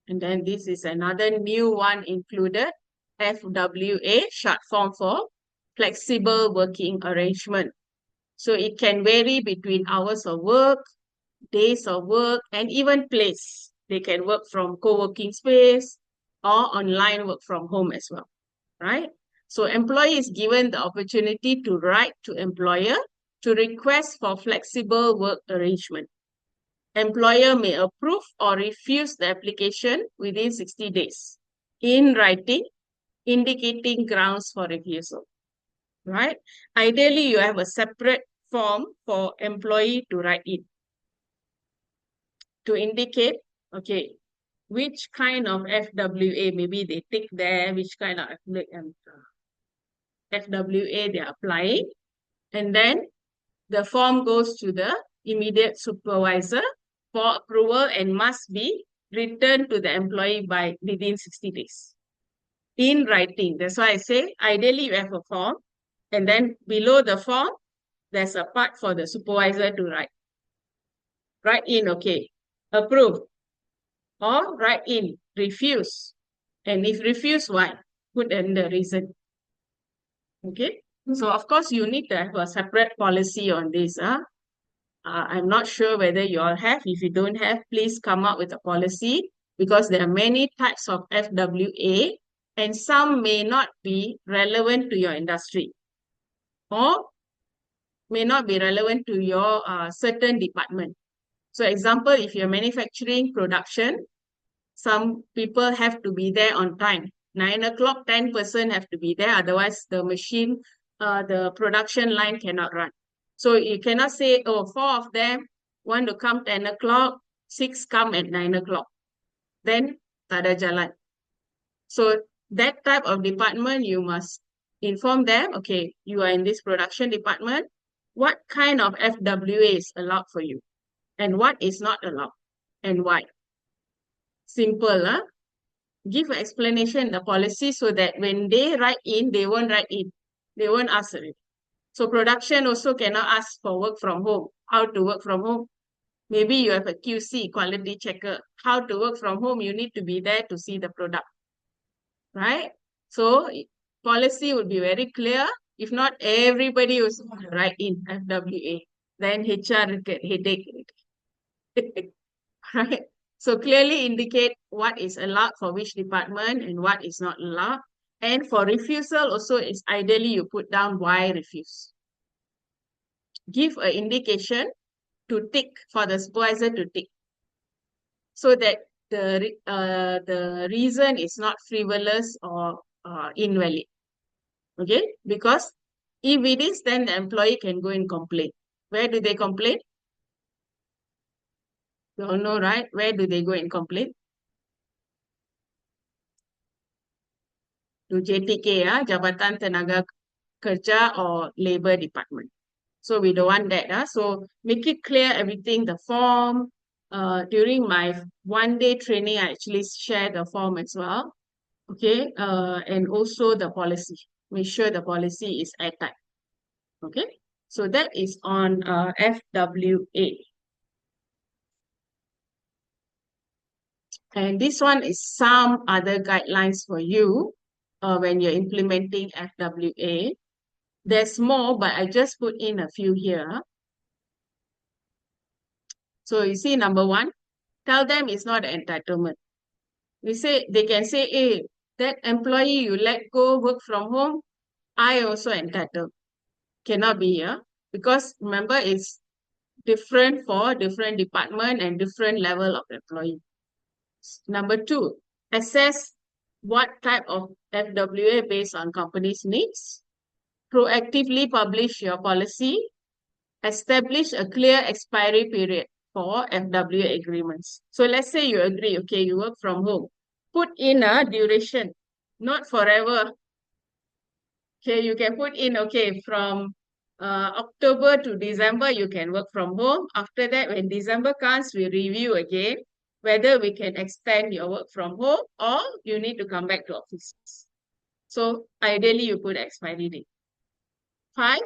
And then this is another new one included, FWA, short form for flexible working arrangement. So it can vary between hours of work, days of work, and even place. They can work from co-working space or online work from home as well, right? So employee is given the opportunity to write to employer to request for flexible work arrangement. Employer may approve or refuse the application within 60 days in writing, indicating grounds for refusal, right? Ideally, you have a separate form for employee to write in to indicate, okay, which kind of FWA, maybe they tick there, which kind of FWA they're applying. And then the form goes to the immediate supervisor for approval and must be returned to the employee by within 60 days. In writing, that's why I say, ideally you have a form, and then below the form, there's a part for the supervisor to write. Write in, okay, approve. or write in refuse. And if refuse, why? Put in the reason. Okay. So of course you need to have a separate policy on this. I'm not sure whether you all have. If you don't have, please come up with a policy because there are many types of FWA and some may not be relevant to your industry or may not be relevant to your certain department. So example, if you're manufacturing production, some people have to be there on time. 9 o'clock, 10% have to be there. Otherwise, the machine, the production line cannot run. So you cannot say, oh, 4 of them want to come 10 o'clock, 6 come at 9 o'clock. Then, tada jalan. So that type of department, you must inform them, okay, you are in this production department. What kind of FWA is allowed for you? And what is not allowed? And why? Simple, huh? Give an explanation in the policy so that when they write in, they won't write in. They won't ask it. So production also cannot ask for work from home. How to work from home? Maybe you have a QC, quality checker. How to work from home? You need to be there to see the product, right? So policy would be very clear. If not, everybody will write in FWA. Then HR will get headache. Right? So clearly indicate what is allowed for which department and what is not allowed. And for refusal also, it's ideally you put down why refuse. Give an indication to tick for the supervisor to tick so that the reason is not frivolous or invalid. Okay? Because if it is, then the employee can go and complain. Where do they complain? You all know, right? Where do they go and complain? To JTK, Jabatan Tenaga Kerja or Labor Department. So we don't want that. So make it clear everything, the form. During my one-day training, I actually share the form as well. Okay, and also the policy. Make sure the policy is airtight. Okay, so that is on FWA. And this one is some other guidelines for you when you're implementing FWA. There's more, but I just put in a few here. So you see, number one, tell them it's not an entitlement. They can say, hey, that employee you let go work from home, I also entitled. Cannot be here because remember it's different for different department and different level of employee. Number two, assess what type of FWA based on company's needs. Proactively publish your policy. Establish a clear expiry period for FWA agreements. So let's say you agree, okay, you work from home. Put in a duration, not forever. Okay, you can put in, okay, from October to December, you can work from home. After that, when December comes, we review again whether we can extend your work from home or you need to come back to office. So ideally, you put expiry date. 5,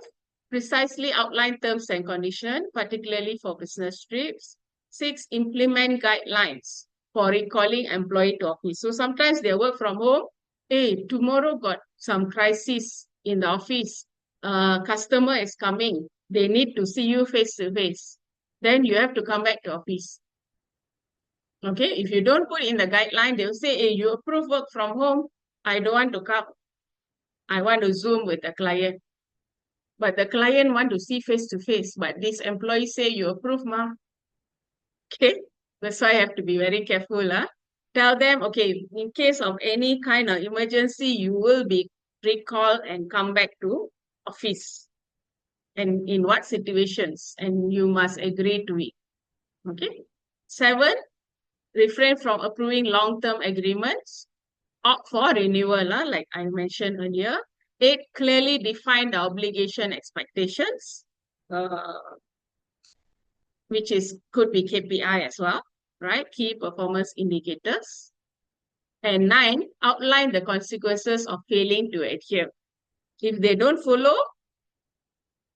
precisely outline terms and conditions, particularly for business trips. 6, implement guidelines for recalling employee to office. So sometimes they work from home. Hey, tomorrow got some crisis in the office. Customer is coming. They need to see you face to face. Then you have to come back to office. Okay, if you don't put in the guideline, they'll say, hey, you approve work from home. I don't want to come. I want to Zoom with the client. But the client want to see face to face. But this employee say, you approve, ma. Okay, that's why I have to be very careful. Tell them, okay, in case of any kind of emergency, you will be recalled and come back to office. And in what situations? And you must agree to it. Okay. 7, refrain from approving long-term agreements. Opt for renewal, like I mentioned earlier. 8, clearly define the obligation expectations, which could be KPI as well, right? Key performance indicators. And 9, outline the consequences of failing to adhere. If they don't follow,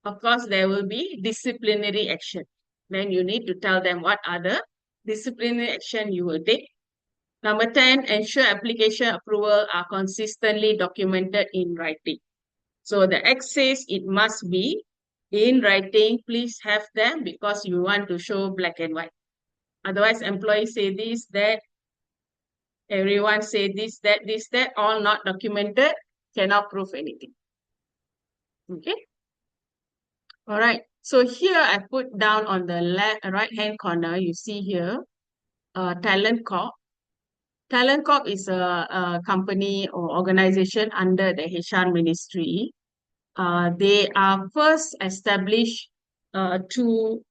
of course, there will be disciplinary action. Then you need to tell them what are the disciplinary action you will take Number 10, ensure application approval are consistently documented in writing. So the X says it must be in writing. Please have them because you want to show black and white. Otherwise, employees say this, that, everyone say this, that, all not documented, cannot prove anything. Okay. All right. So here I put down on the left, right-hand corner, you see here, Talent Corp. Talent Corp is a company or organization under the HR Ministry. They are first established to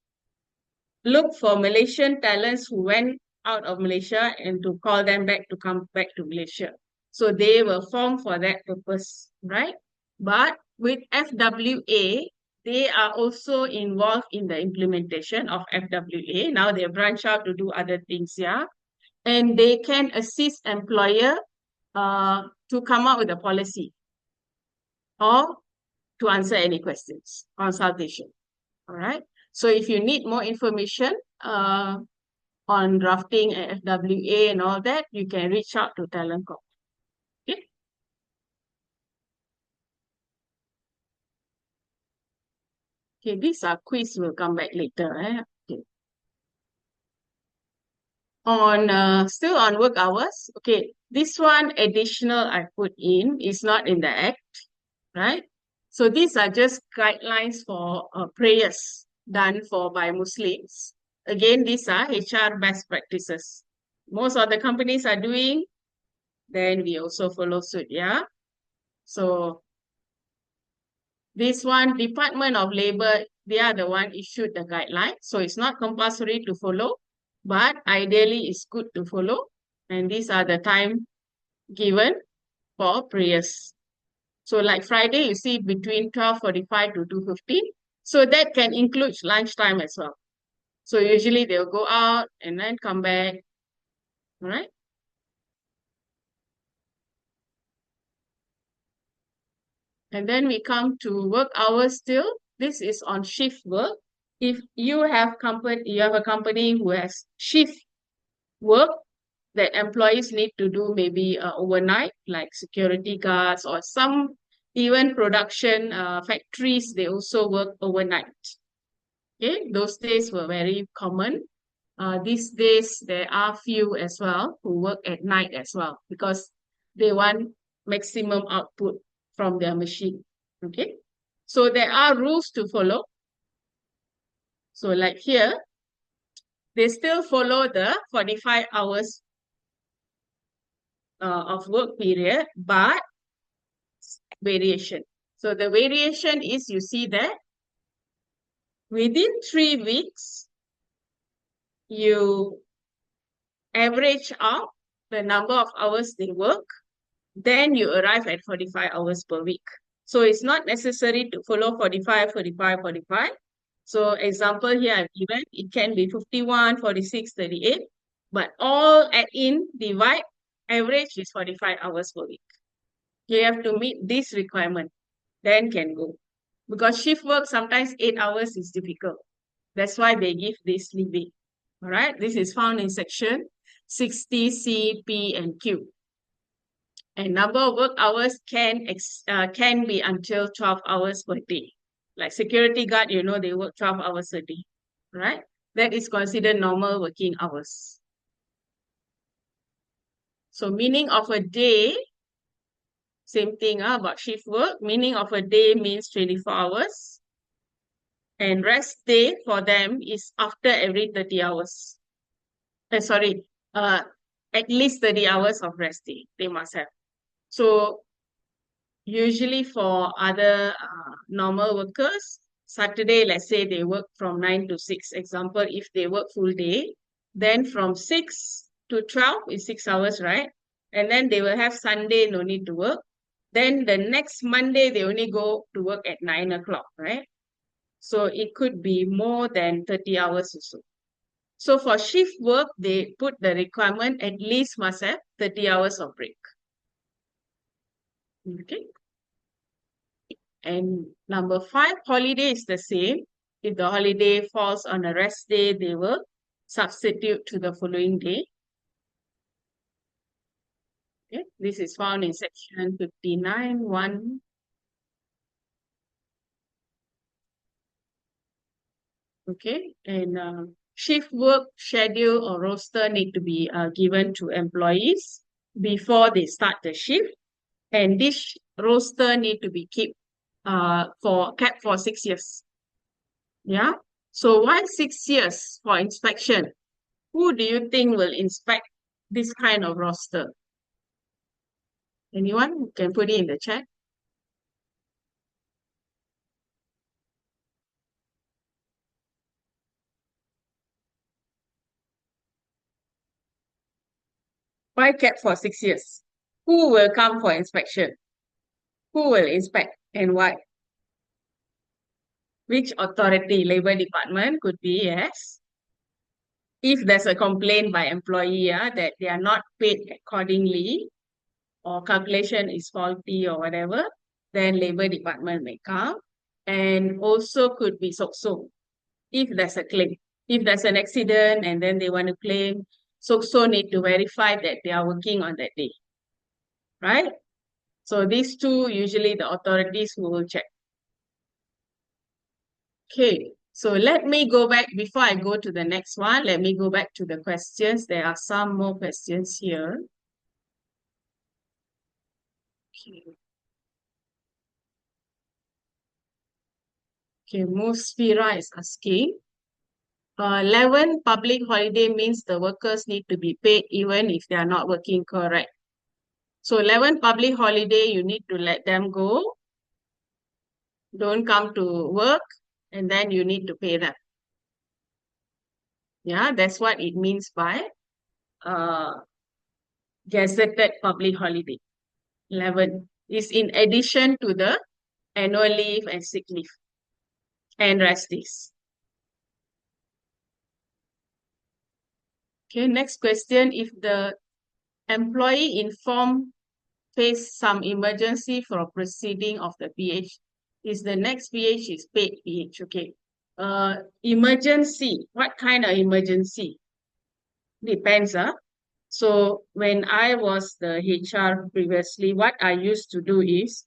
look for Malaysian talents who went out of Malaysia and to call them back to come back to Malaysia. So they were formed for that purpose, right? But with FWA, they are also involved in the implementation of FWA. Now they branch out to do other things, yeah. And they can assist employer to come up with a policy or to answer any questions, consultation. All right. So if you need more information on drafting FWA and all that, you can reach out to Talent Corp. Okay. Okay, these are quiz. We'll come back later. Okay. On still on work hours. Okay, this one additional I put in is not in the act, right? So these are just guidelines for prayers done for by Muslims. Again, these are HR best practices. Most of the companies are doing, then we also follow suit, yeah? So this one, Department of Labor, they are the one issued the guideline. So it's not compulsory to follow, but ideally it's good to follow. And these are the time given for prayers. So like Friday, you see between 12:45 to 2:15. So that can include lunchtime as well. So usually they'll go out and then come back, all right? And then we come to work hours still. This is on shift work. If you have a company who has shift work that employees need to do maybe overnight, like security guards or some even production factories, they also work overnight. Okay, those days were very common. These days, there are few as well who work at night as well because they want maximum output from their machine. Okay, so there are rules to follow. So like here, they still follow the 45 hours of work period, but variation. So the variation is, you see that within 3 weeks, you average out the number of hours they work, then you arrive at 45 hours per week. So it's not necessary to follow 45, 45, 45. So example here I've given, it can be 51, 46, 38, but all add in, divide, average is 45 hours per week. You have to meet this requirement, then can go. Because shift work, sometimes 8 hours is difficult. That's why they give this leeway. All right, this is found in section 60C, P, and Q. And number of work hours can be until 12 hours per day. Like security guard, you know, they work 12 hours a day, right? That is considered normal working hours. So meaning of a day, same thing about shift work. Meaning of a day means 24 hours. And rest day for them is after every 30 hours. At least 30 hours of rest day they must have. So usually for other normal workers, Saturday, let's say they work from 9 to 6. Example, if they work full day, then from 6 to 12 is 6 hours, right? And then they will have Sunday, no need to work. Then the next Monday, they only go to work at 9 o'clock, right? So it could be more than 30 hours or so. So for shift work, they put the requirement at least must have 30 hours of break. Okay. And number 5, holiday is the same. If the holiday falls on a rest day, they will substitute to the following day. Okay, this is found in section 59(1). Okay, and shift work schedule or roster need to be given to employees before they start the shift, and this roster need to be kept for 6 years. Yeah. So why 6 years for inspection? Who do you think will inspect this kind of roster? Anyone who can put it in the chat? Why kept for 6 years? Who will come for inspection? Who will inspect and why? Which authority? Labor department could be, yes. If there's a complaint by employee, that they are not paid accordingly or calculation is faulty or whatever, then labor department may come. And also could be SOCSO if there's a claim. If there's an accident and then they want to claim, SOCSO need to verify that they are working on that day, right? So these two, usually the authorities who will check. Okay, so let me go back, before I go to the next one, let me go back to the questions. There are some more questions here. Okay, okay, Musfira is asking, 11 public holiday means the workers need to be paid even if they are not working, correct? So 11 public holiday, you need to let them go. Don't come to work, and then you need to pay them. Yeah, that's what it means by gazetted public holiday. 11 is in addition to the annual leave and sick leave and rest days. Okay, next question. If the employee informed face some emergency for proceeding of the PH, is the next PH is paid PH. Okay. Emergency. What kind of emergency? Depends. So when I was the HR previously, what I used to do is,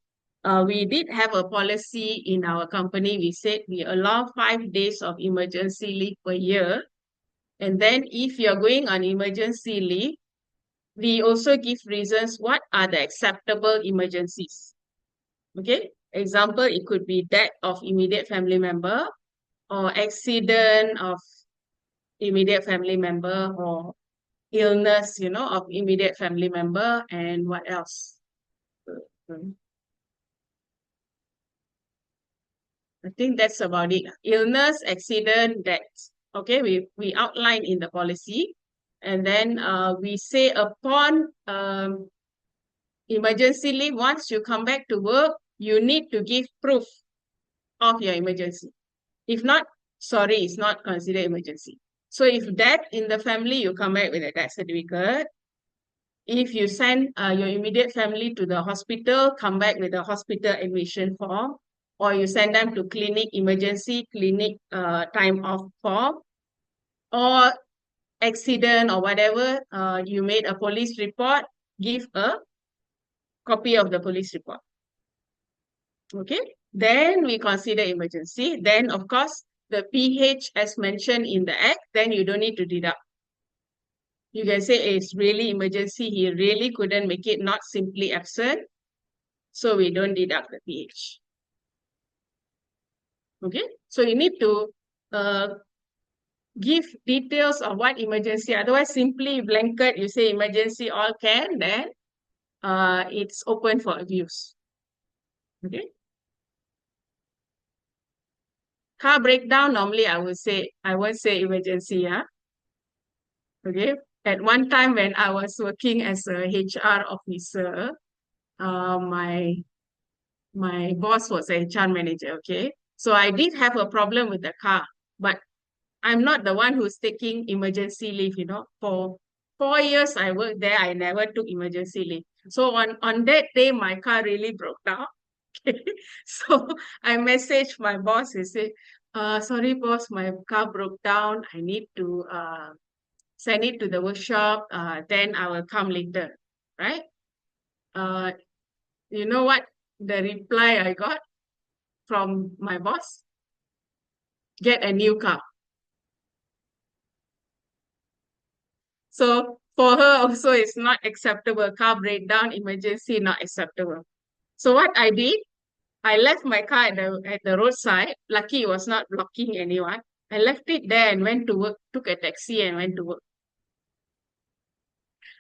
we did have a policy in our company. We said we allow 5 days of emergency leave per year. And then if you're going on emergency leave, we also give reasons what are the acceptable emergencies. Okay, example, it could be death of immediate family member or accident of immediate family member or illness, of immediate family member, and what else? I think that's about it. Illness, accident, death. Okay, we outline in the policy. And then we say upon emergency leave, once you come back to work, you need to give proof of your emergency. If not, sorry, it's not considered emergency. So if death in the family, you come back with a death certificate. If you send your immediate family to the hospital, come back with a hospital admission form, or you send them to clinic, emergency clinic time off form, or accident or whatever, you made a police report, give a copy of the police report. Okay, then we consider emergency. Then, of course, the PH as mentioned in the act, then you don't need to deduct. You can say it's really emergency. He really couldn't make it, not simply absent. So we don't deduct the PH. Okay, so you need to give details of what emergency. Otherwise, simply blanket, you say emergency, all can, then it's open for abuse. Okay. Car breakdown, normally I won't say emergency, yeah. Okay. At one time when I was working as a HR officer, my boss was a HR manager, okay? So I did have a problem with the car, but I'm not the one who's taking emergency leave, For 4 years I worked there, I never took emergency leave. So on that day, my car really broke down. Okay. So I messaged my boss and said, sorry boss, my car broke down. I need to send it to the workshop. Then I will come later, right? Uh, you know what the reply I got from my boss? Get a new car. So for her also it's not acceptable. Car breakdown, emergency, not acceptable. So what I did, I left my car at the roadside. Lucky it was not blocking anyone. I left it there and went to work, took a taxi and went to work.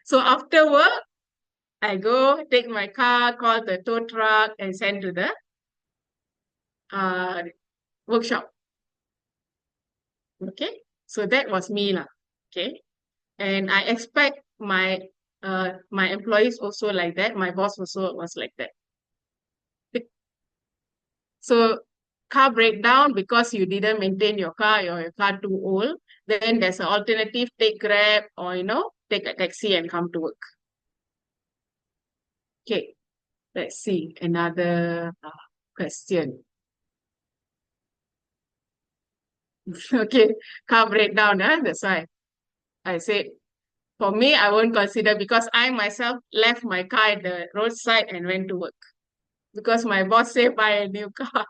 So after work, I go take my car, call the tow truck and send to the uh, workshop. Okay. So that was me lah. Okay. And I expect my employees also like that. My boss also was like that. So car breakdown because you didn't maintain your car or your car too old, then there's an alternative, take Grab or take a taxi and come to work. Okay, let's see another question. Okay, car breakdown, that's why I said for me, I won't consider because I myself left my car at the roadside and went to work because my boss said buy a new car.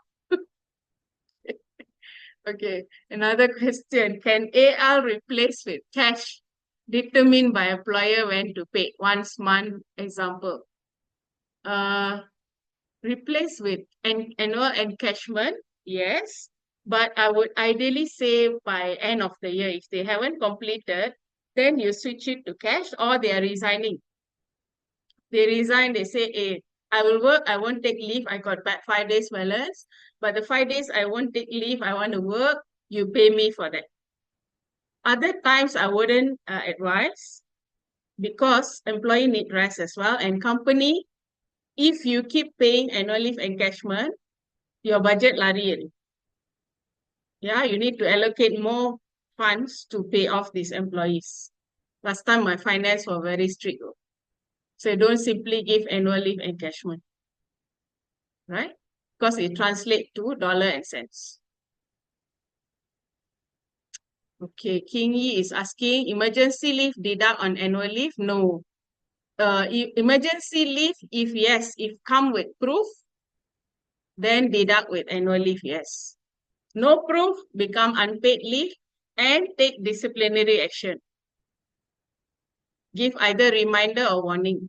Okay, another question. Can AL replace with cash determined by employer when to pay? Once month example. Uh, replace with annual encashment, yes. But I would ideally say by end of the year, if they haven't completed, then you switch it to cash or they are resigning. They resign, they say, hey, I will work, I won't take leave, I got back 5 days balance, but the 5 days I won't take leave, I want to work, you pay me for that. Other times I wouldn't advise because employee need rest as well. And company, if you keep paying annual leave encashment, your budget lari already. Yeah, you need to allocate more funds to pay off these employees. Last time my finance were very strict. So don't simply give annual leave encashment, right? Because it translates to dollar and cents. Okay, King Yi is asking, emergency leave deduct on annual leave? No. Emergency leave, if yes, if come with proof, then deduct with annual leave, yes. No proof, become unpaid leave and take disciplinary action. Give either reminder or warning.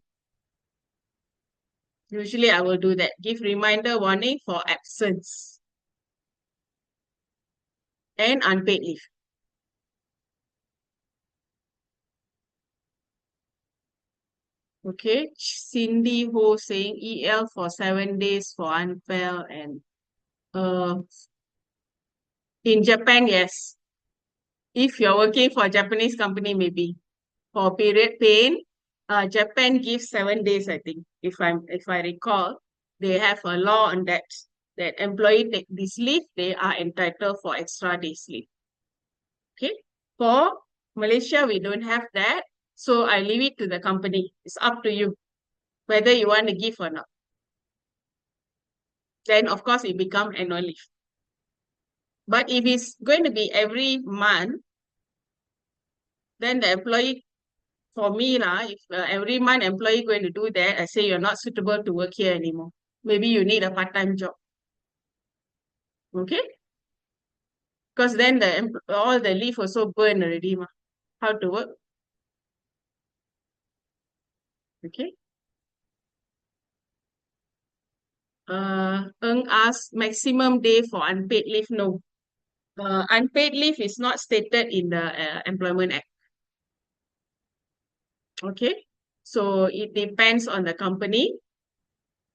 Usually I will do that. Give reminder, warning for absence and unpaid leave. Okay, Cindy Ho saying EL for 7 days for unfell and in Japan, yes. If you're working for a Japanese company, maybe for period pain, Japan gives 7 days, I think. If I recall, they have a law on that. That employee take this leave, they are entitled for extra days leave. Okay. For Malaysia, we don't have that. So I leave it to the company. It's up to you whether you want to give or not. Then of course it become annual leave. But if it's going to be every month, then the employee, for me lah, if every month employee going to do that, I say you're not suitable to work here anymore. Maybe you need a part-time job. Okay? Because then all the leave also burn already. Ma. How to work? Okay. Eng asked maximum day for unpaid leave. No. Unpaid leave is not stated in the Employment Act. Okay. So it depends on the company.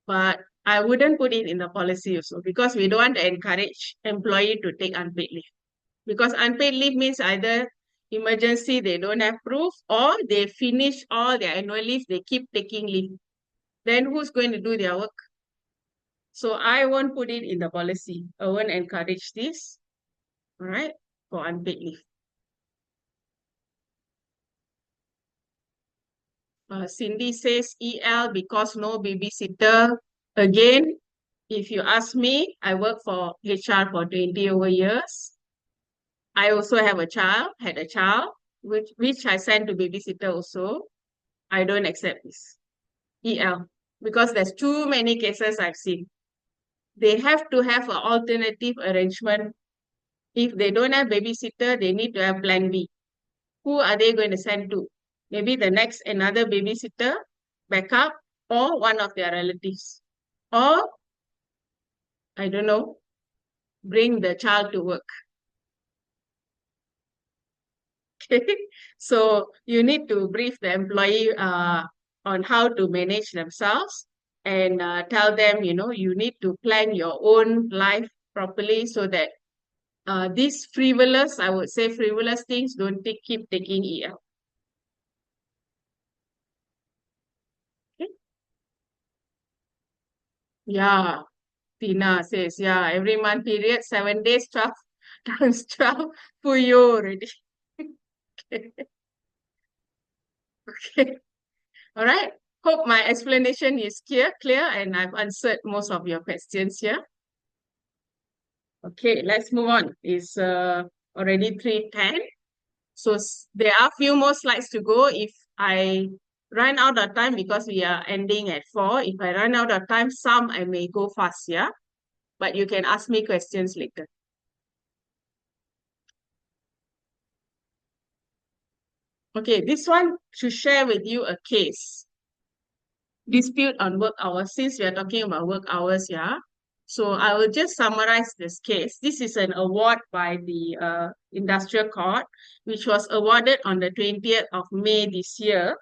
But I wouldn't put it in the policy also because we don't want to encourage employee to take unpaid leave. Because unpaid leave means either emergency, they don't have proof, or they finish all their annual leave, they keep taking leave. Then who's going to do their work? So I won't put it in the policy. I won't encourage this, all right, for unpaid leave. Cindy says EL because no babysitter. Again, if you ask me, I work for HR for 20 over years. I also have a child, had a child, which I sent to babysitter also. I don't accept this. EL. because there's too many cases I've seen. They have to have an alternative arrangement. If they don't have babysitter, they need to have plan B. Who are they going to send to? Maybe the next another babysitter, backup, or one of their relatives. Or, I don't know, bring the child to work. Okay. So you need to brief the employee on how to manage themselves and tell them, you need to plan your own life properly so that these frivolous, I would say frivolous things don't keep taking EL. Okay? Yeah, Tina says, yeah, every month period, 7 days, 12 times 12 for you already. Okay. All right. Hope my explanation is clear, and I've answered most of your questions here. Okay, let's move on. It's already 3:10. So there are a few more slides to go. If I run out of time, because we are ending at 4, if I run out of time, some I may go fast, yeah? But you can ask me questions later. Okay, this one to share with you a case. Dispute on work hours, since we are talking about work hours, yeah? So I will just summarize this case. This is an award by the Industrial Court, which was awarded on the 20th of May this year.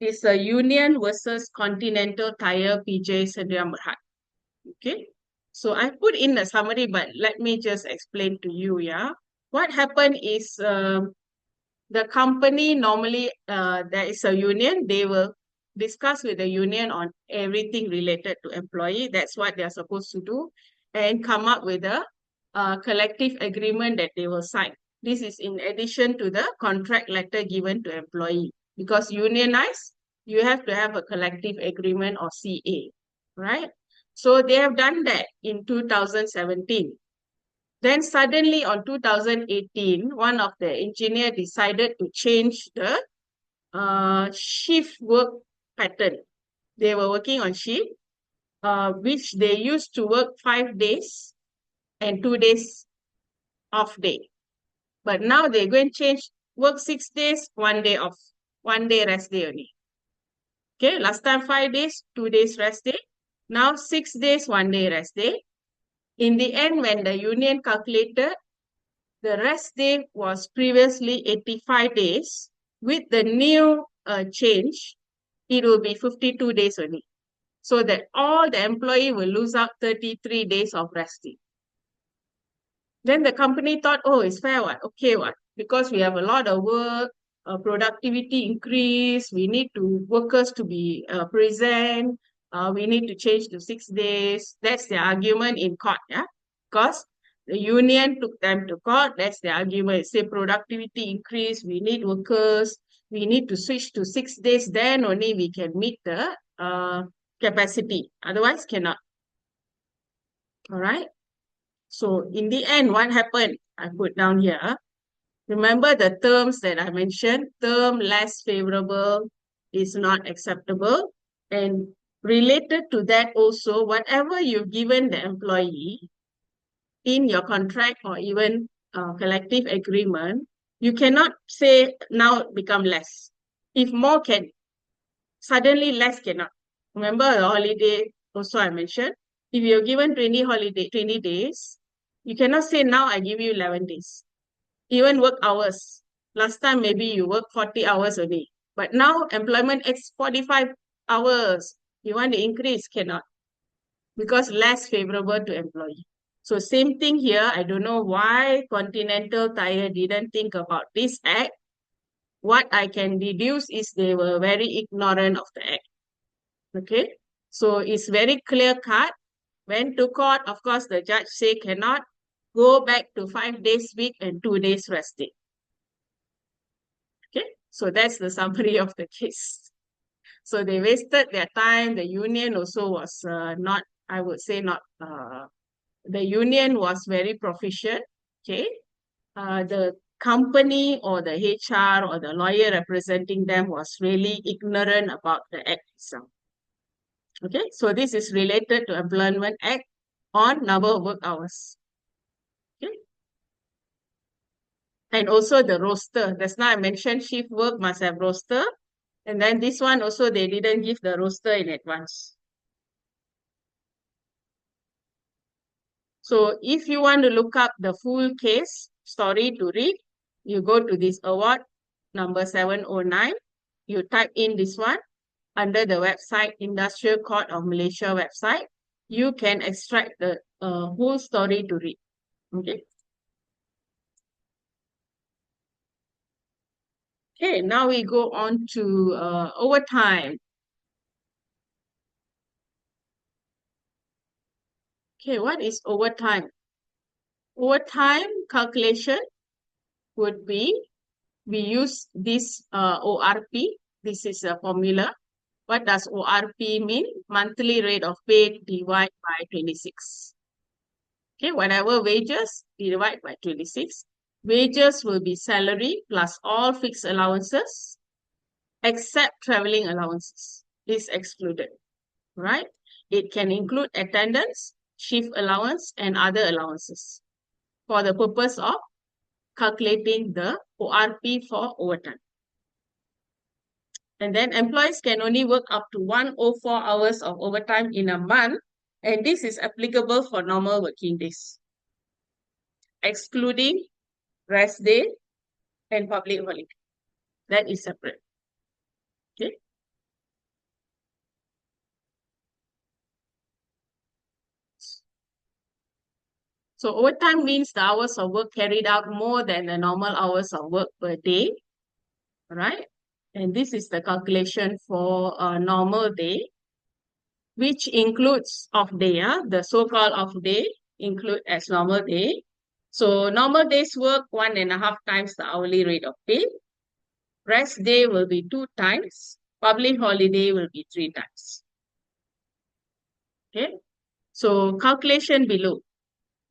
It's a Union versus Continental Tire PJ Sdn Bhd. Okay. So I put in a summary, but let me just explain to you, yeah? What happened is the company normally, there is a union, they will discuss with the union on everything related to employee. That's what they're supposed to do, and come up with a collective agreement that they will sign. This is in addition to the contract letter given to employee. Because unionized, you have to have a collective agreement or CA, right? So they have done that in 2017. Then suddenly on 2018, one of the engineer decided to change the shift work pattern. They were working on shift, which they used to work 5 days and 2 days off day. But now they're going to change work 6 days, 1 day off, 1 day rest day only. Okay, last time 5 days, 2 days rest day. Now 6 days, 1 day rest day. In the end, when the union calculated, the rest day was previously 85 days. With the new change, it will be 52 days only. So that all the employee will lose out 33 days of resting. Then the company thought, oh, it's fair what? Okay what? Because we have a lot of work, productivity increase, we need workers to be present, we need to change to 6 days. That's the argument in court, yeah? Because the union took them to court, that's the argument. Say productivity increase, we need workers, we need to switch to 6 days, then only we can meet the capacity. Otherwise, cannot. All right. So in the end, what happened? I put down here. Remember the terms that I mentioned. Term less favorable is not acceptable. And related to that also, whatever you've given the employee in your contract or even collective agreement, you cannot say now become less. If more can, suddenly less cannot. Remember the holiday also I mentioned. If you're given 20 days, you cannot say now I give you 11 days. Even work hours. Last time maybe you work 40 hours a day. But now employment is 45 hours. You want to increase, cannot. Because less favorable to employee. So same thing here. I don't know why Continental Tire didn't think about this act. What I can deduce is they were very ignorant of the act. Okay. So it's very clear cut. Went to court, of course, the judge say cannot. Go back to 5 days week and 2 days resting. Okay, so that's the summary of the case. So they wasted their time. The union also was not, I would say not, the union was very proficient. Okay, the company or the HR or the lawyer representing them was really ignorant about the act itself. Okay, so this is related to Employment Act on number of work hours. Okay, and also the roster. Just now I mentioned shift work must have roster. And then this one also, they didn't give the roster in advance. So if you want to look up the full case story to read, you go to this award number 709. You type in this one under the website, Industrial Court of Malaysia website. You can extract the whole story to read. Okay. Okay, now we go on to overtime. Okay, what is overtime? Overtime calculation would be, we use this ORP. This is a formula. What does ORP mean? Monthly rate of pay divided by 26. Okay, whatever wages, divide by 26. Wages will be salary plus all fixed allowances, except traveling allowances is excluded, right? It can include attendance, shift allowance, and other allowances for the purpose of calculating the ORP for overtime. And then employees can only work up to 104 hours of overtime in a month, and this is applicable for normal working days, excluding rest day and public holiday. That is separate. Okay. So overtime means the hours of work carried out more than the normal hours of work per day, right? And this is the calculation for a normal day, which includes off day. The so-called off day include as normal day. So normal days work 1.5 times the hourly rate of pay. Rest day will be 2 times. Public holiday will be 3 times. Okay. So calculation below.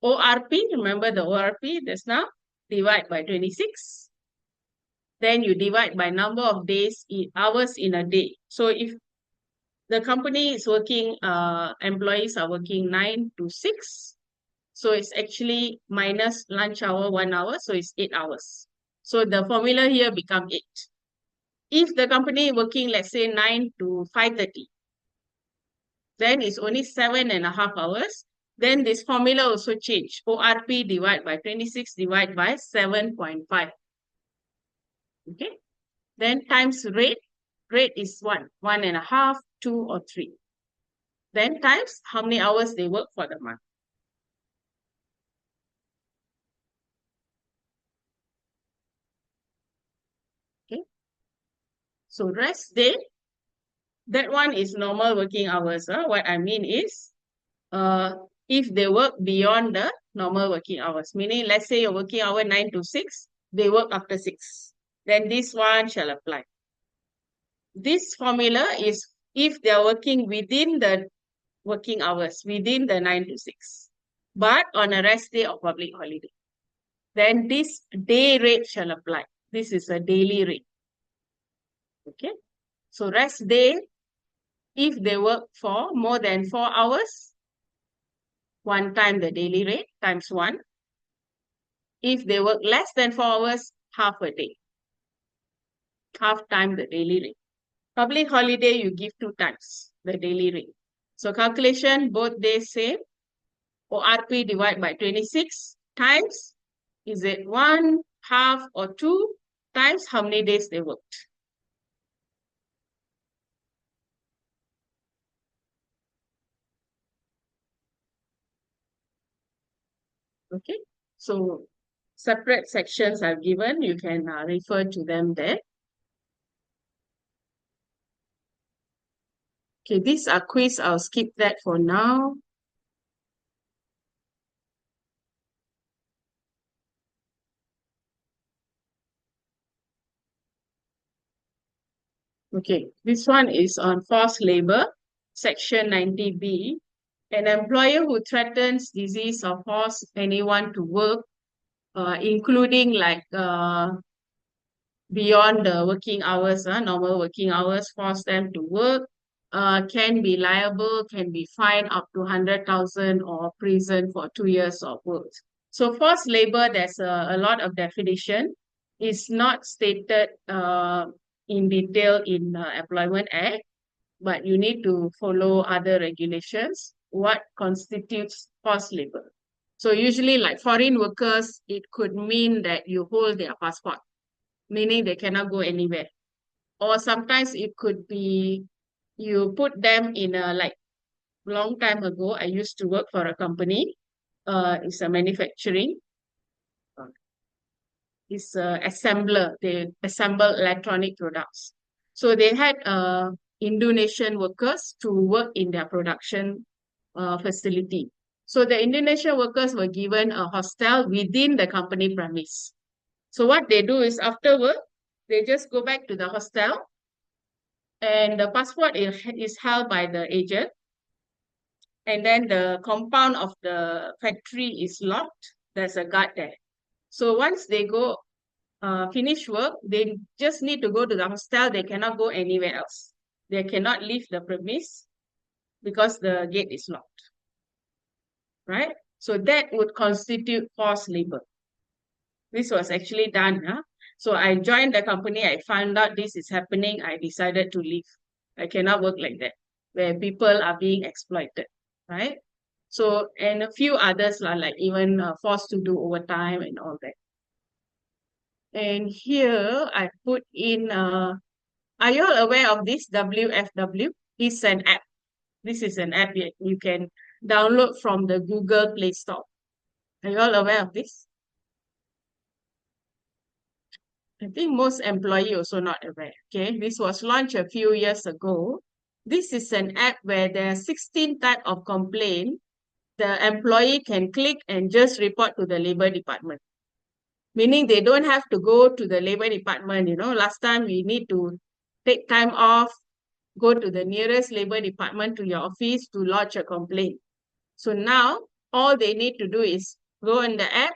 ORP, remember the ORP just now? Divide by 26. Then you divide by number of days, hours in a day. So if the company is working, employees are working 9 to 6. So it's actually minus lunch hour 1 hour. So it's 8 hours. So the formula here become 8. If the company working, let's say 9 to 5:30, then it's only 7.5 hours. Then this formula also change. ORP divided by 26 divided by 7.5. Okay. Then times rate. Rate is 1.5, 2, or 3. Then times how many hours they work for the month. Okay. So rest day, that one is normal working hours. What I mean is, if they work beyond the normal working hours, meaning let's say your working hour 9 to 6, they work after 6. Then this one shall apply. This formula is if they are working within the working hours, within the 9 to 6, but on a rest day or public holiday. Then this day rate shall apply. This is a daily rate. Okay. So rest day, if they work for more than 4 hours, 1 time the daily rate times 1. If they work less than 4 hours, half a day. Half time the daily rate. Public holiday, you give 2 times the daily rate. So calculation, both days same. ORP divided by 26 times, is it 1, half, or 2 times how many days they worked? Okay, so separate sections are given. You can refer to them there. Okay, these are quiz. I'll skip that for now. Okay, this one is on forced labor, section 90B. An employer who threatens, disease, or force anyone to work, including like beyond the working hours, normal working hours, force them to work, can be liable, can be fined up to 100,000 or prison for 2 years or both. So forced labor, there's a lot of definition. It's not stated in detail in Employment Act, but you need to follow other regulations. What constitutes forced labor? So usually like foreign workers, it could mean that you hold their passport, meaning they cannot go anywhere. Or sometimes it could be you put them in a like long time ago, I used to work for a company. It's a manufacturing, uh, it's a assembler. They assemble electronic products. So they had Indonesian workers to work in their production facility. So the Indonesian workers were given a hostel within the company premise. So what they do is after work, they just go back to the hostel and the passport is held by the agent. And then the compound of the factory is locked. There's a guard there. So once they go finish work, they just need to go to the hostel. They cannot go anywhere else. They cannot leave the premise because the gate is locked, right? So that would constitute forced labor. This was actually done. Huh? So I joined the company. I found out this is happening. I decided to leave. I cannot work like that, where people are being exploited, right? So, and a few others are like even forced to do overtime and all that. And here I put in, are you all aware of this WFW? It's an app. This is an app you can download from the Google Play Store. Are you all aware of this? I think most employee also not aware. Okay, this was launched a few years ago. This is an app where there are 16 type of complaint. The employee can click and just report to the labor department. Meaning they don't have to go to the labor department. You know, last time we need to take time off, go to the nearest labor department to your office to lodge a complaint. So now all they need to do is go in the app,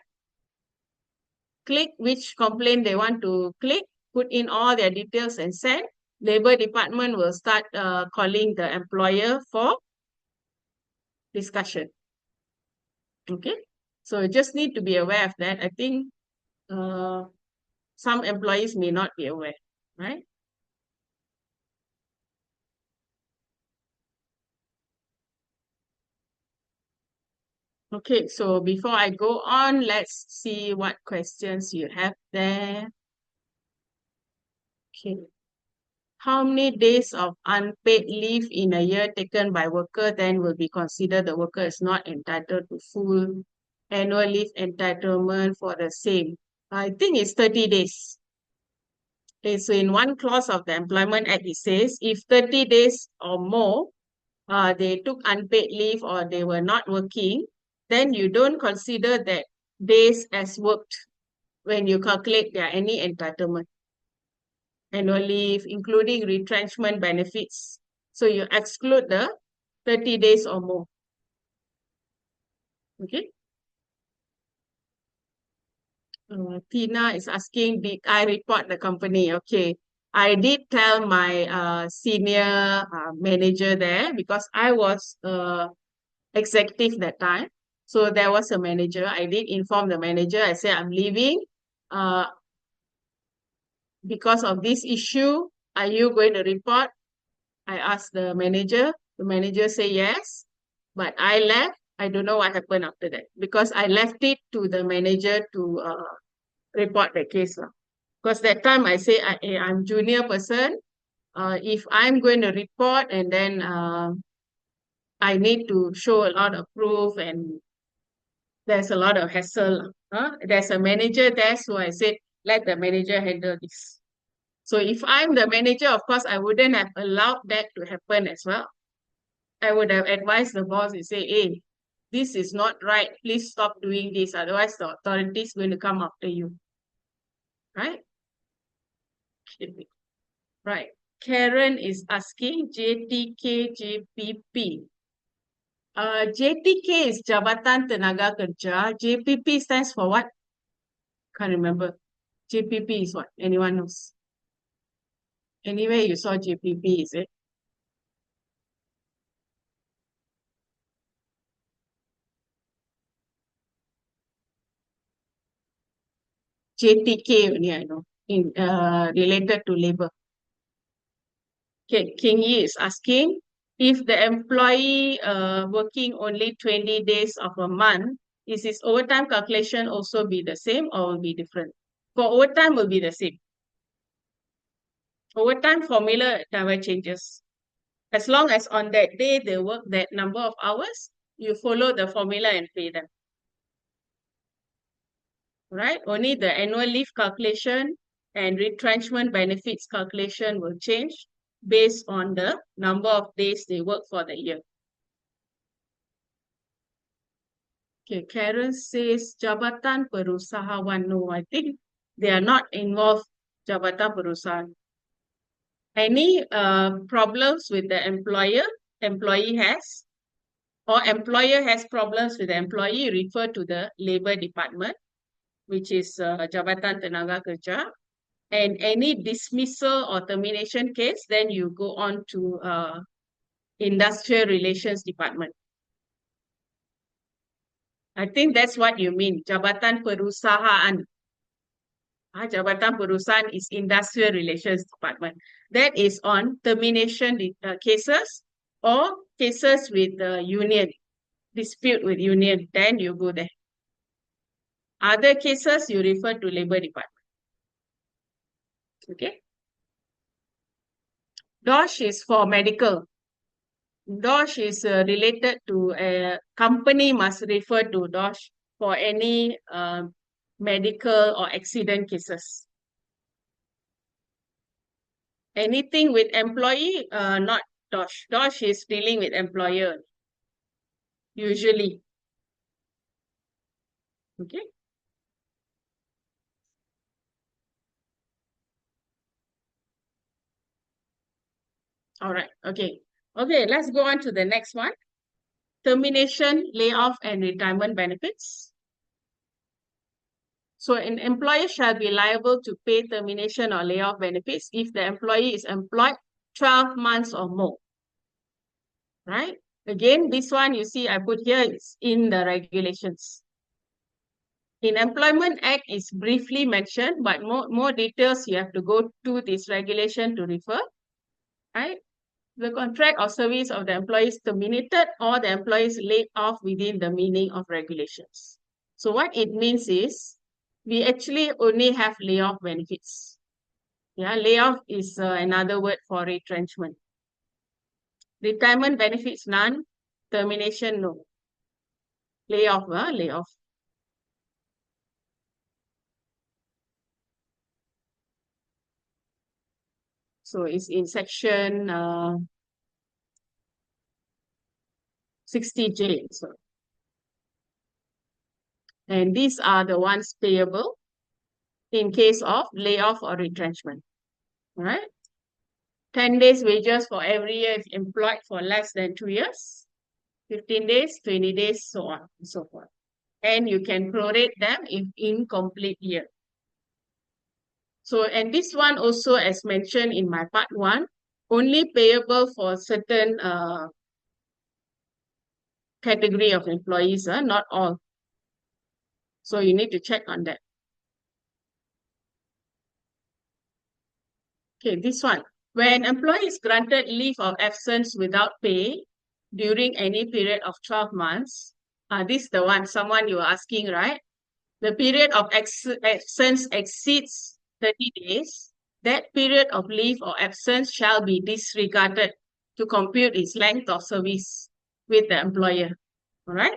click which complaint they want to click, put in all their details and send. Labor department will start calling the employer for discussion. Okay, so you just need to be aware of that. I think some employees may not be aware, right? Okay, so before I go on, let's see what questions you have there. Okay. How many days of unpaid leave in a year taken by worker then will be considered the worker is not entitled to full annual leave entitlement for the same? I think it's 30 days. Okay, so in one clause of the Employment Act, it says if 30 days or more, they took unpaid leave or they were not working, then you don't consider that days as worked when you calculate their any entitlement. Annual leave, including retrenchment benefits. So you exclude the 30 days or more. Okay. Tina is asking, did I report the company? Okay. I did tell my senior manager there because I was executive that time. So there was a manager. I did inform the manager. I said, I'm leaving. Because of this issue, are you going to report? I asked the manager. The manager said yes. But I left. I don't know what happened after that. Because I left it to the manager to report the case. Because that time I say I'm junior person. If I'm going to report and then I need to show a lot of proof and there's a lot of hassle. There's a manager there, so I said, let the manager handle this. So if I'm the manager, of course, I wouldn't have allowed that to happen as well. I would have advised the boss and say, hey, this is not right. Please stop doing this. Otherwise, the authority is going to come after you. Right? Right. Karen is asking JTK, JPP. JTK is Jabatan Tenaga Kerja. JPP stands for what? Can't remember. JPP is what? Anyone knows? Anyway, you saw JPP, is it? JTK only I know, related to labor. Okay, King Yi is asking if the employee working only 20 days of a month, is his overtime calculation also be the same or will be different? For overtime will be the same. Overtime formula never changes. As long as on that day they work that number of hours, you follow the formula and pay them. Right? Only the annual leave calculation and retrenchment benefits calculation will change based on the number of days they work for the year. Okay, Karen says Jabatan Perusahaan. No, I think they are not involved, Jabatan Perusahaan. Any problems with the employee has, or employer has problems with the employee, refer to the labor department, which is Jabatan Tenaga Kerja. And any dismissal or termination case, then you go on to Industrial Relations Department. I think that's what you mean, Jabatan Perusahaan. Jabatan Perusahaan is Industrial Relations Department. That is on termination cases or cases with the union, dispute with union, then you go there. Other cases, you refer to Labor Department. Okay. DOSH is for medical. DOSH is related to a company must refer to DOSH for any medical or accident cases. Anything with employee, not DOSH. DOSH is dealing with employer, usually. Okay. All right. Okay. Okay, let's go on to the next one. Termination, layoff, and retirement benefits. So an employer shall be liable to pay termination or layoff benefits if the employee is employed 12 months or more. Right? Again, this one you see I put here is in the regulations. In Employment Act is briefly mentioned, but more details you have to go to this regulation to refer. Right? The contract or service of the employee is terminated or the employee is laid off within the meaning of regulations. So what it means is we actually only have layoff benefits. Yeah, layoff is another word for retrenchment. Retirement benefits none, termination no. Layoff, layoff. So it's in section 60J. So. And these are the ones payable in case of layoff or retrenchment. All right? 10 days wages for every year if employed for less than 2 years. 15 days, 20 days, so on and so forth. And you can prorate them if incomplete year. So, and this one also, as mentioned in my part 1, only payable for certain category of employees, not all. So you need to check on that. Okay, this one. When an employee is granted leave of absence without pay during any period of 12 months, this is the one, someone you are asking, right? The period of absence exceeds 30 days, that period of leave or absence shall be disregarded to compute its length of service with the employer. All right?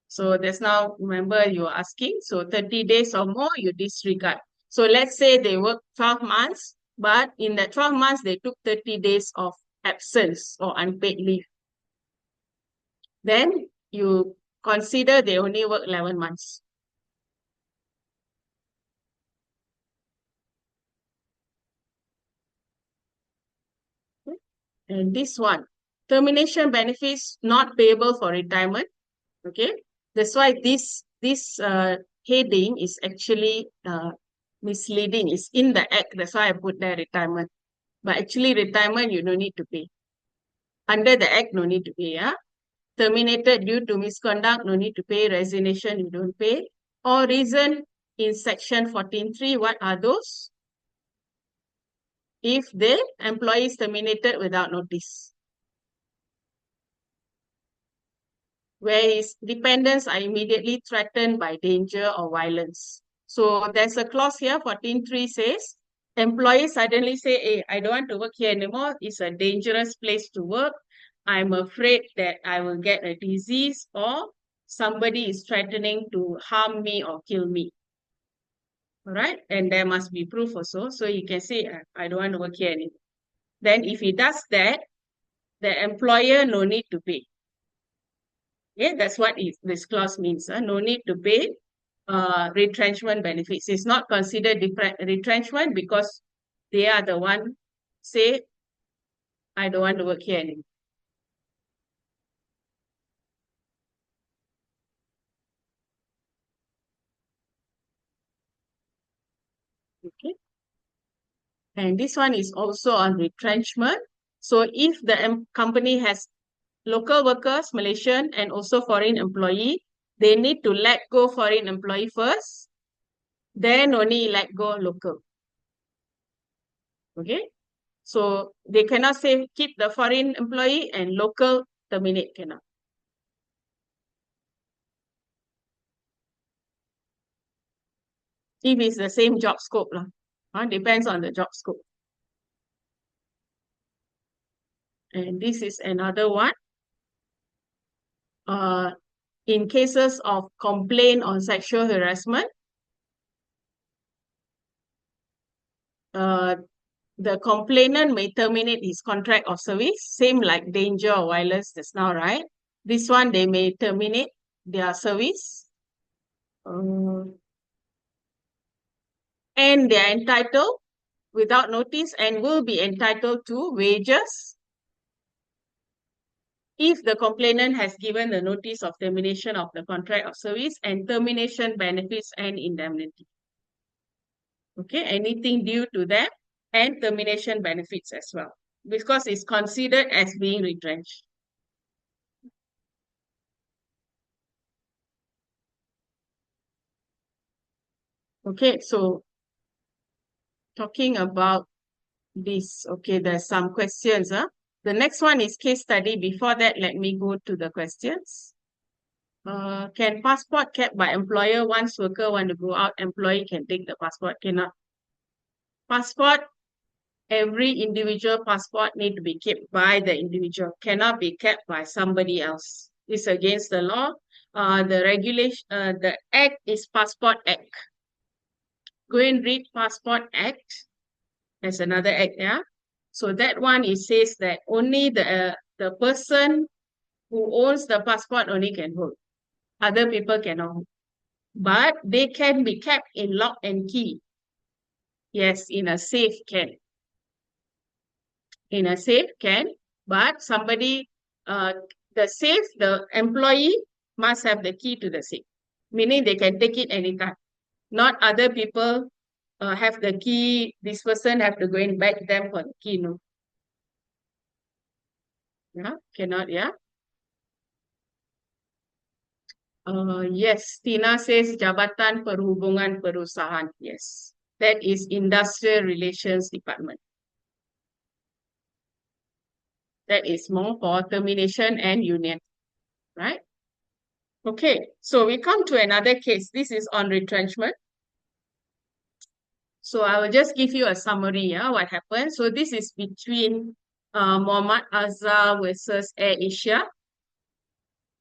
So that's now, remember you are asking, so 30 days or more, you disregard. So let's say they work 12 months, but in the 12 months, they took 30 days of absence or unpaid leave. Then you consider they only work 11 months. And this one, termination benefits not payable for retirement. Okay, that's why this heading is actually misleading. It's in the act. That's why I put there retirement. But actually, retirement you don't need to pay. Under the act, no need to pay. Yeah, terminated due to misconduct, no need to pay. Resignation, you don't pay. Or reason in section 14.3, what are those? If the employee is terminated without notice, where his dependents are immediately threatened by danger or violence. So there's a clause here, 14.3 says, employees suddenly say, hey, I don't want to work here anymore. It's a dangerous place to work. I'm afraid that I will get a disease or somebody is threatening to harm me or kill me. All right, and there must be proof also. So you can say, I don't want to work here anymore. Then if he does that, the employer no need to pay. Yeah, that's what this clause means. No need to pay retrenchment benefits. It's not considered retrenchment because they are the one say, I don't want to work here anymore. Okay. And this one is also on retrenchment. So if the company has local workers, Malaysian, and also foreign employee, they need to let go foreign employee first, then only let go local. Okay. So they cannot say keep the foreign employee and local terminate, cannot. If it's the same job scope, depends on the job scope. And this is another one. In cases of complaint on sexual harassment, the complainant may terminate his contract of service, same like danger or violence just now, right? This one, they may terminate their service. And they are entitled without notice and will be entitled to wages if the complainant has given the notice of termination of the contract of service and termination benefits and indemnity. Okay, anything due to them and termination benefits as well, because it's considered as being retrenched. Okay, so talking about this, okay, there's some questions. The next one is case study. Before that, let me go to the questions. Can passport kept by employer once worker want to go out, employee can take the passport? Cannot. Passport, every individual passport need to be kept by the individual, cannot be kept by somebody else. It's against the law. The regulation, the act is Passport Act. Go and read Passport Act. There's another act, yeah. So that one, it says that only the person who owns the passport only can hold. Other people cannot hold. But they can be kept in lock and key. Yes, in a safe can. In a safe can, but somebody, the safe, the employee must have the key to the safe. Meaning they can take it anytime. Not other people have the key, this person have to go and beg them for the key, no. Yeah, cannot, yeah. Yes, Tina says Jabatan Perhubungan Perusahaan. Yes, that is Industrial Relations Department. That is more for termination and union, right? Okay, so we come to another case. This is on retrenchment. So I will just give you a summary, what happened. So this is between Muhammad Azhar versus Air Asia.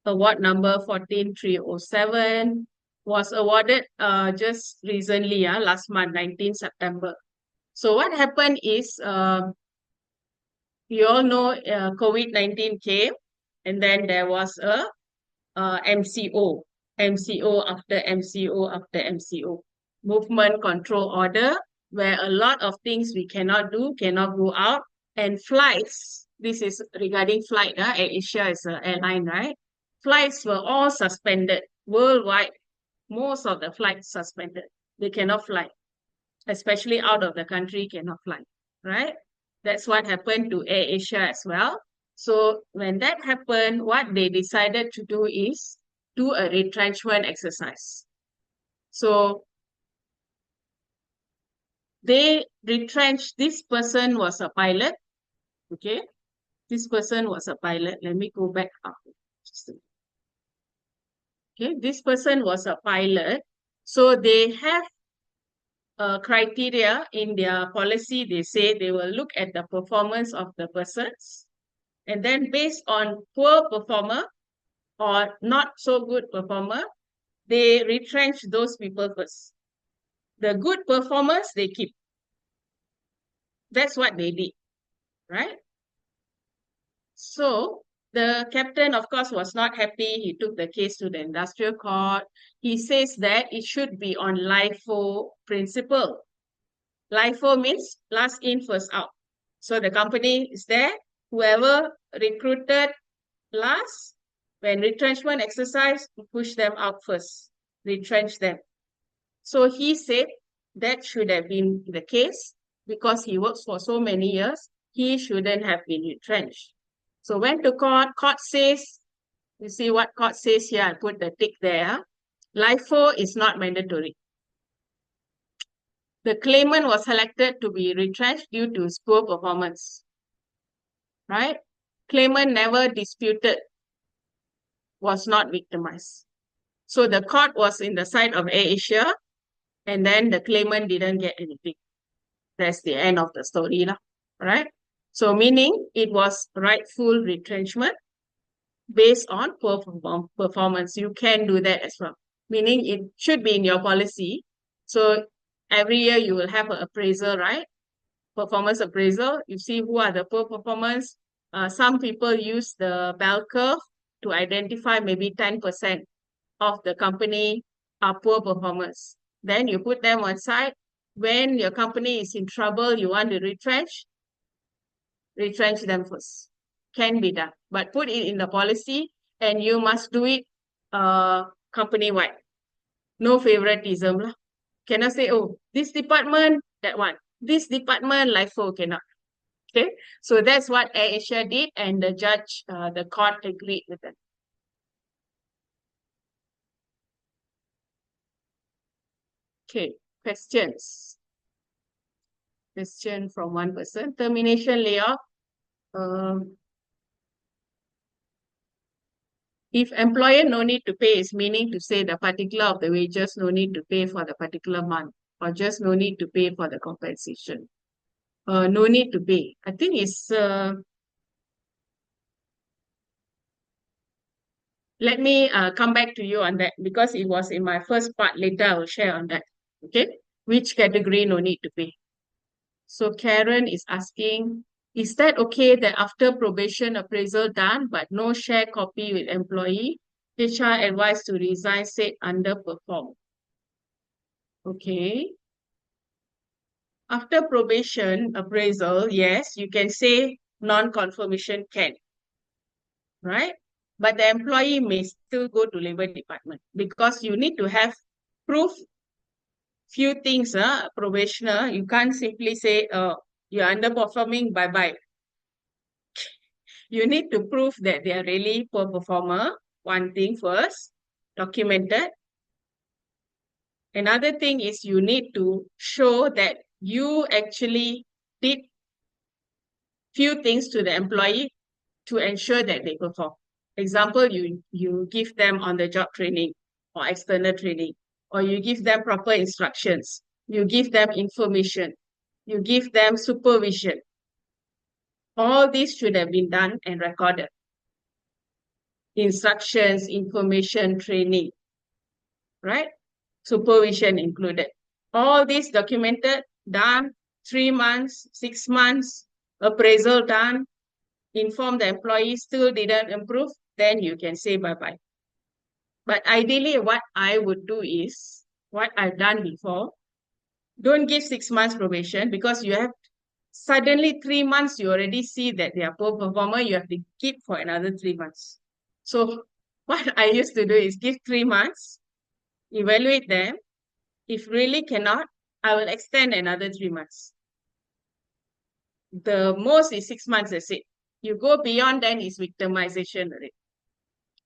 Award number 14307 was awarded just recently, last month, 19 September. So what happened is, you all know COVID-19 came, and then there was a MCO after MCO after MCO, movement control order, where a lot of things we cannot do, cannot go out, and flights, this is regarding flight, Air Asia is an airline, right? Flights were all suspended worldwide. Most of the flights suspended. They cannot fly, especially out of the country, cannot fly, right? That's what happened to Air Asia as well. So when that happened, what they decided to do is do a retrenchment exercise. So they retrenched. This person was a pilot. Okay. This person was a pilot. Let me go back up. Okay. This person was a pilot. So they have a criteria in their policy. They say they will look at the performance of the persons. And then based on poor performer or not so good performer, they retrench those people first. The good performers, they keep. That's what they did, right? So the captain, of course, was not happy. He took the case to the industrial court. He says that it should be on LIFO principle. LIFO means last in, first out. So the company is there. Whoever recruited last, when retrenchment exercise, push them out first, retrench them. So he said that should have been the case because he works for so many years. He shouldn't have been retrenched. So went to court. Court says, you see what court says here, I put the tick there. LIFO is not mandatory. The claimant was selected to be retrenched due to his poor performance, right? Claimant never disputed, was not victimized. So the court was in the side of AirAsia, and then the claimant didn't get anything. That's the end of the story, right? So meaning it was rightful retrenchment based on poor performance. You can do that as well. Meaning it should be in your policy. So every year you will have an appraisal, right? Performance appraisal. You see who are the poor performance. Some people use the bell curve to identify maybe 10% of the company are poor performers. Then you put them on side. When your company is in trouble, you want to retrench them first. Can be done. But put it in the policy and you must do it company-wide. No favoritism. Cannot say, oh, this department, that one. This department, LIFO cannot. Okay. So that's what AirAsia did, and the judge, the court agreed with them. Okay. Questions. Question from one person. Termination layoff. If employer no need to pay, is meaning to say the particular of the wages no need to pay for the particular month, or just no need to pay for the compensation. No need to pay. I think it's let me come back to you on that because it was in my first part. Later I will share on that. Okay, which category no need to pay? So Karen is asking, is that okay that after probation appraisal done but no share copy with employee, HR advised to resign said underperform? Okay. After probation appraisal, yes, you can say non-confirmation can, right? But the employee may still go to labor department because you need to have proof. Few things, probationer, you can't simply say, you're underperforming, bye-bye. You need to prove that they are really poor performer. One thing first, documented. Another thing is you need to show that you actually did few things to the employee to ensure that they perform. Example, you give them on-the-job training or external training, or you give them proper instructions, you give them information, you give them supervision. All these should have been done and recorded. Instructions, information, training, right? Supervision included. All this documented, done, 3 months, 6 months, appraisal done, inform the employee still didn't improve, then you can say bye-bye. But ideally, what I would do is, what I've done before, don't give 6 months probation because you have suddenly 3 months, you already see that they are poor performer, you have to keep for another 3 months. So what I used to do is give 3 months, evaluate them. If really cannot, I will extend another 3 months. The most is 6 months, that's it. You go beyond, then is victimization already.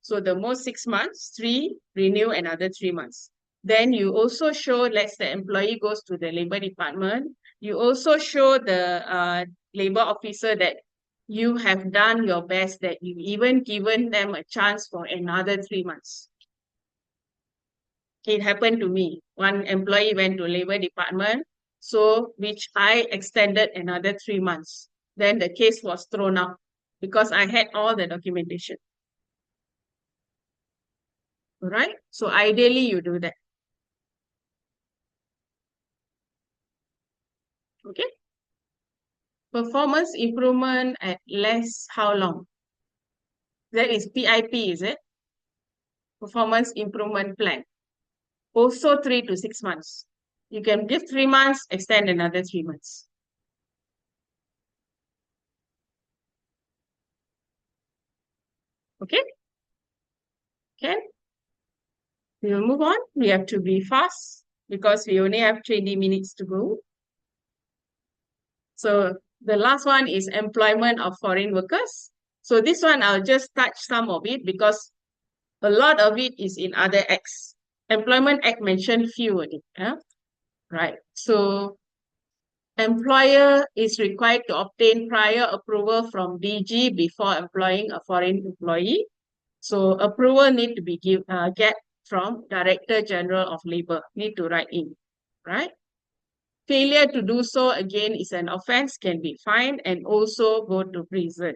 So the most 6 months, 3, renew another 3 months. Then you also show, let's the employee goes to the labor department, you also show the labor officer that you have done your best, that you even given them a chance for another 3 months. It happened to me. One employee went to labor department, so which I extended another 3 months. Then the case was thrown out because I had all the documentation. All right. So ideally you do that. Okay. Performance improvement at less how long? That is PIP, is it? Performance improvement plan. Also 3 to 6 months. You can give 3 months, extend another 3 months. Okay? Okay? We will move on. We have to be fast because we only have 20 minutes to go. So the last one is employment of foreign workers. So this one, I'll just touch some of it because a lot of it is in other acts. Employment Act mentioned few of it. Right. So employer is required to obtain prior approval from DG before employing a foreign employee. So approval need to be get from Director General of Labor, need to write in, right? Failure to do so again is an offense, can be fined and also go to prison,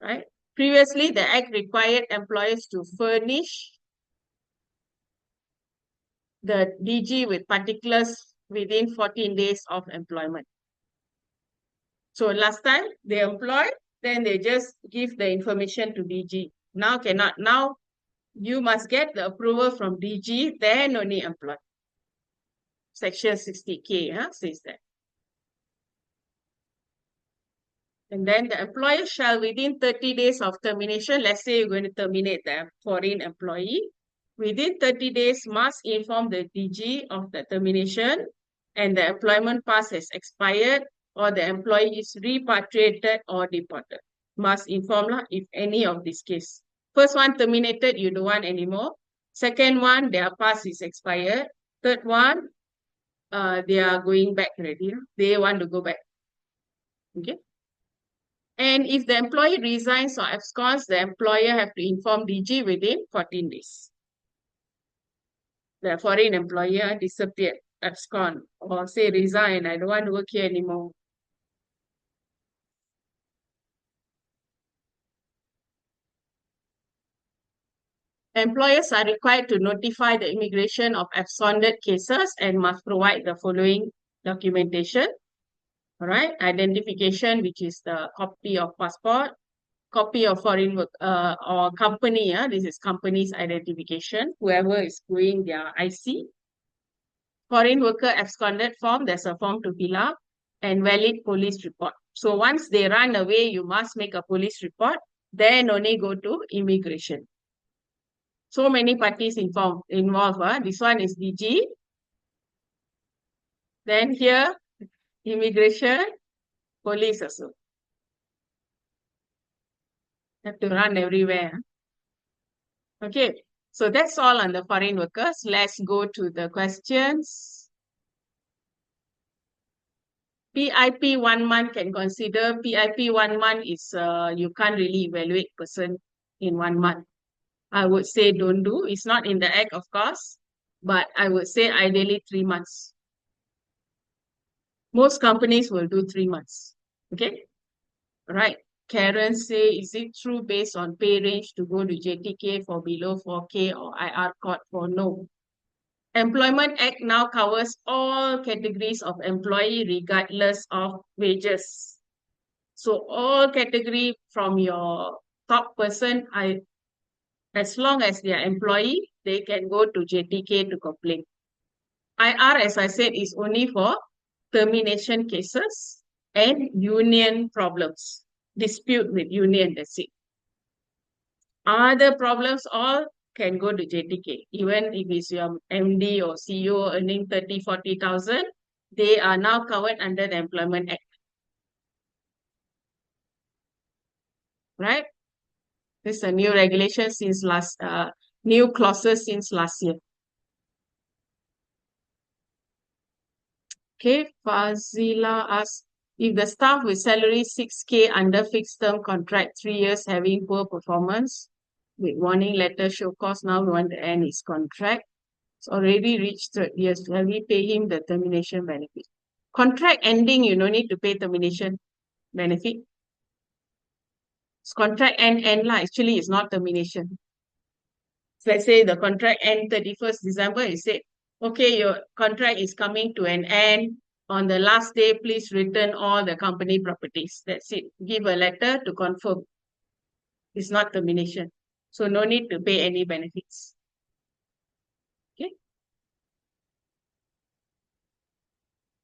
right? Previously, the act required employers to furnish the DG with particulars within 14 days of employment. So last time they employ, then they just give the information to DG. Now cannot. Now you must get the approval from DG, then only employ. Section 60K says that. And then the employer shall, within 30 days of termination, let's say you're going to terminate the foreign employee, within 30 days must inform the DG of the termination and the employment pass has expired or the employee is repatriated or deported. Must inform if any of this case. First one terminated, you don't want anymore. Second one, their pass is expired. Third one, they are going back already. They want to go back. Okay. And if the employee resigns or absconds, the employer have to inform DG within 14 days. The foreign employer disappeared, abscond, or say resign, I don't want to work here anymore. Employers are required to notify the immigration of absconded cases and must provide the following documentation. All right, identification, which is the copy of passport, copy of foreign work or company. This is company's identification. Whoever is doing their IC. Foreign worker absconded form, there's a form to fill up, and valid police report. So once they run away, you must make a police report, then only go to immigration. So many parties involved. This one is DG. Then here, immigration, police also. Have to run everywhere. Okay, so that's all on the foreign workers. Let's go to the questions. PIP 1 month can consider. PIP 1 month is you can't really evaluate person in 1 month. I would say don't do. It's not in the act, of course, but I would say ideally 3 months. Most companies will do 3 months. Okay, right. Karen say, is it true based on pay range to go to JTK for below 4K or IR court for no? Employment Act now covers all categories of employee regardless of wages. So all category from your top person, as long as they are employee, they can go to JTK to complain. IR, as I said, is only for termination cases and union problems. Dispute with union, that's it. Other problems all can go to JTK. Even if it's your MD or CEO earning 30, 40,000, they are now covered under the Employment Act. Right? This is a new regulation since new clauses since last year. Okay, Fazila asks, if the staff with salary 6K under fixed term contract, 3 years having poor performance, with warning letter show cause, now we want to end his contract. It's already reached 3 years. Shall we pay him the termination benefit? Contract ending, you don't need to pay termination benefit. It's contract end lah. Actually, it's not termination. So let's say the contract end 31st December, you say, okay, your contract is coming to an end. On the last day, please return all the company properties. That's it. Give a letter to confirm. It's not termination. So no need to pay any benefits. Okay.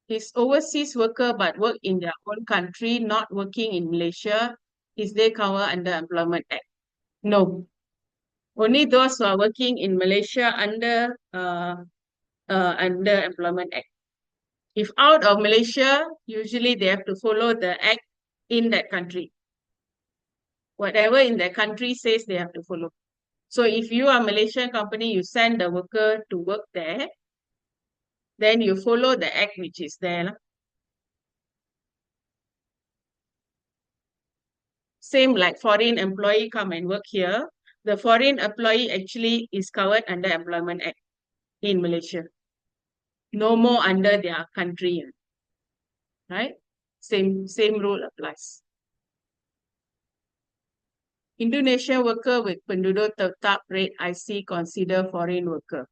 Is overseas worker but work in their own country, not working in Malaysia, is they cover under Employment Act? No. Only those who are working in Malaysia under Employment Act. If out of Malaysia, usually they have to follow the act in that country. Whatever in that country says they have to follow. So if you are a Malaysian company, you send the worker to work there, then you follow the act which is there. Same like foreign employee come and work here. The foreign employee actually is covered under Employment Act in Malaysia. No more under their country, right? Same rule applies. Indonesia worker with penduduk tetap rate IC consider foreign worker.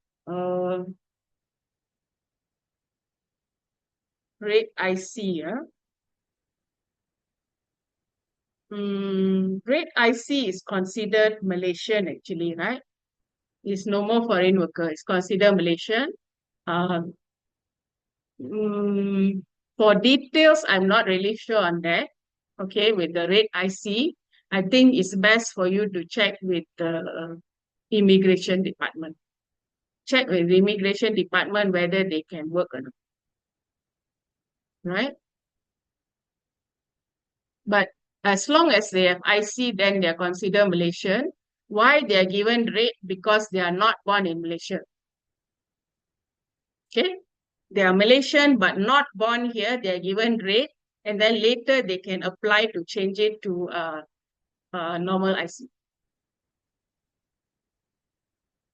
Rate IC, yeah. Rate IC is considered Malaysian actually, right? It's no more foreign worker. It's considered Malaysian. For details, I'm not really sure on that. Okay, with the rate IC, I think it's best for you to check with the immigration department. Check with the immigration department whether they can work or not. Right? But as long as they have IC, then they're considered Malaysian. Why they are given rate? Because they are not born in Malaysia. Okay? They are Malaysian but not born here. They are given rate, and then later they can apply to change it to normal IC.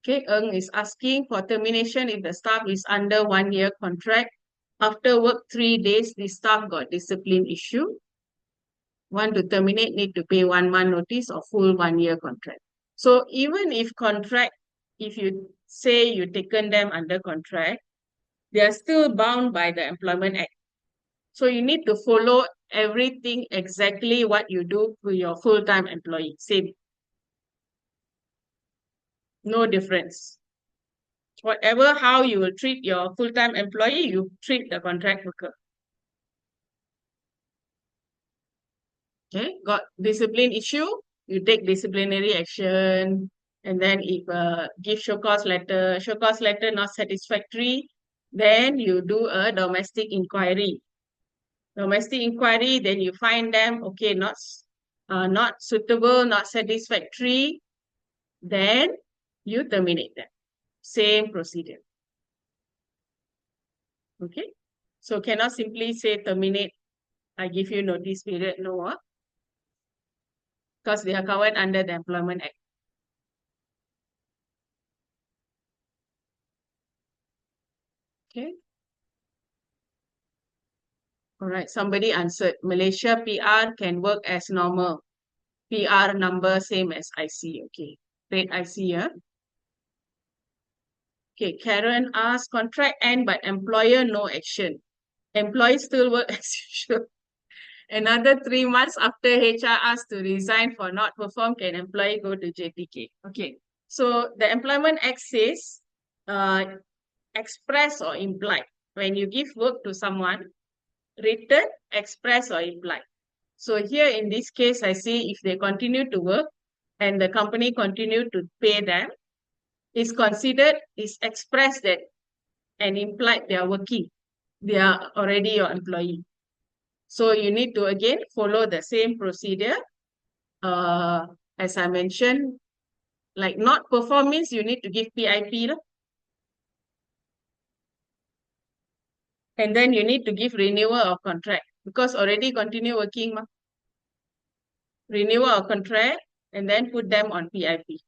Okay, Eng is asking for termination if the staff is under 1 year contract. After work 3 days, the staff got discipline issue. Want to terminate, need to pay 1 month notice or full 1 year contract. So even if contract, if you say you taken them under contract, they are still bound by the Employment Act. So you need to follow everything exactly what you do to your full-time employee. Same. No difference. Whatever, how you will treat your full-time employee, you treat the contract worker. Okay, got discipline issue, you take disciplinary action, and then if give show cause letter not satisfactory, then you do a domestic inquiry. Domestic inquiry, then you find them, okay, not suitable, not satisfactory, then you terminate them. Same procedure. Okay, so cannot simply say terminate, I give you notice period, no, because they are covered under the Employment Act. Okay. All right, somebody answered. Malaysia PR can work as normal. PR number same as IC. Okay, rate IC, yeah. Okay, Karen asked, contract end but employer no action. Employee still work as usual. Another 3 months after HR asked to resign for not perform, can employee go to JTK? Okay, so the Employment Act says express or implied. When you give work to someone, written, express or implied. So here in this case, I see if they continue to work and the company continue to pay them, it's considered, it's expressed that and implied they are working. They are already your employee. So you need to again follow the same procedure. As I mentioned, like not performance, you need to give PIP. And then you need to give renewal of contract because already continue working. Renewal of contract and then put them on PIP.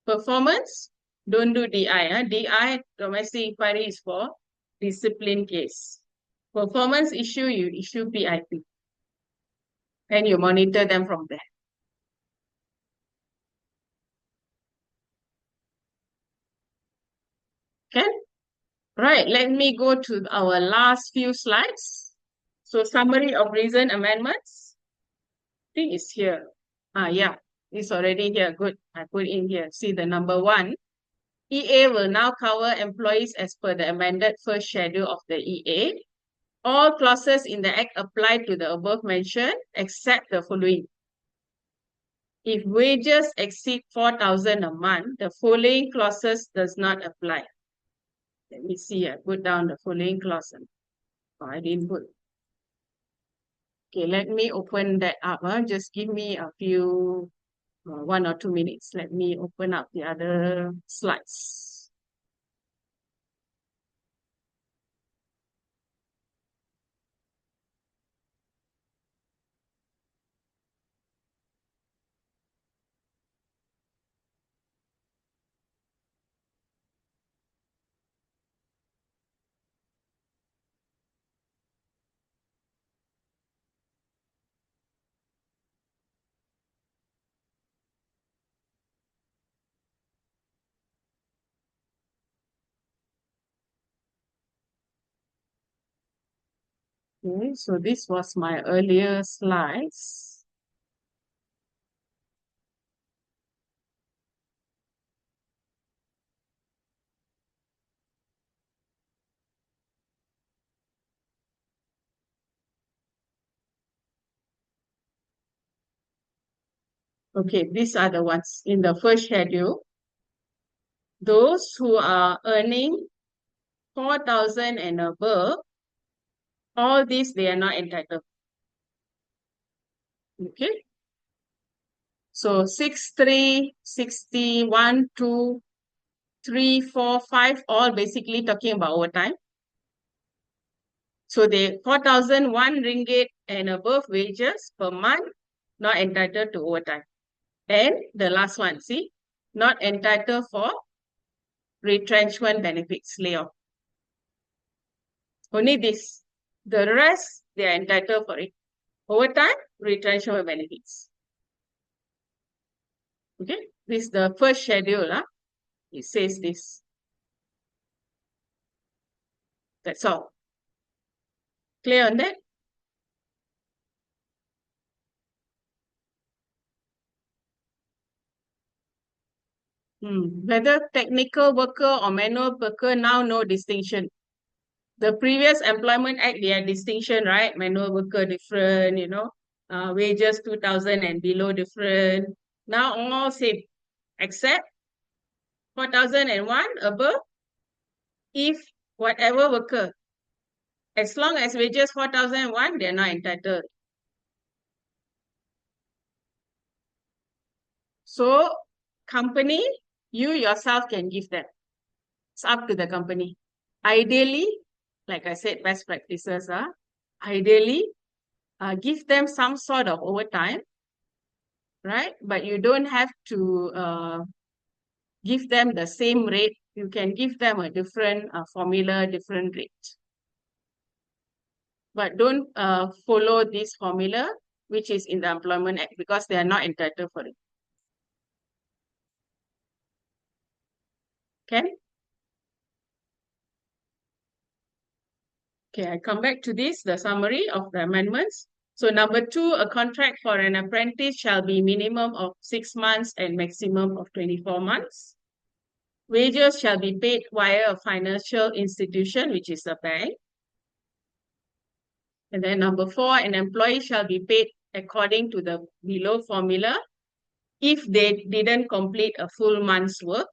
Performance, don't do DI. DI, domestic inquiry, is for discipline case. Performance issue, you issue PIP. And you monitor them from there. Okay? Right, let me go to our last few slides. So summary of recent amendments. I think it's here. Yeah, it's already here. Good, I put in here. See the number 1. EA will now cover employees as per the amended first schedule of the EA. All clauses in the Act apply to the above mentioned except the following. If wages exceed 4,000 a month, the following clauses does not apply. Let me see, I put down the following clauses. Oh, I didn't put. Okay, let me open that up. Just give me a few, 1 or 2 minutes. Let me open up the other slides. Okay, so this was my earlier slides. Okay, these are the ones in the first schedule. Those who are earning 4,000 and above, all these they are not entitled. Okay. So 6, 3, 60, 1, 2, 3, 4, 5, all basically talking about overtime. So they 4,001 ringgit and above wages per month, not entitled to overtime. And the last one, see, not entitled for retrenchment benefits, layoff. Only this. The rest, they are entitled for it. Overtime, retrenchment benefits. Okay, this is the first schedule. It says this. That's all. Clear on that? Whether technical worker or manual worker, now no distinction. The previous Employment Act, they had distinction, right? Manual worker different, wages 2,000 and below different. Now all same, except 4,001 above, if whatever worker, as long as wages 4,001, they're not entitled. So company, you yourself can give them. It's up to the company. Ideally, like I said, best practices are, ideally, give them some sort of overtime, right? But you don't have to give them the same rate. You can give them a different formula, different rate. But don't follow this formula, which is in the Employment Act, because they are not entitled for it. Okay? Okay, I come back to this, the summary of the amendments. So number 2, a contract for an apprentice shall be minimum of 6 months and maximum of 24 months. Wages shall be paid via a financial institution, which is a bank. And then number 4, an employee shall be paid according to the below formula if they didn't complete a full month's work.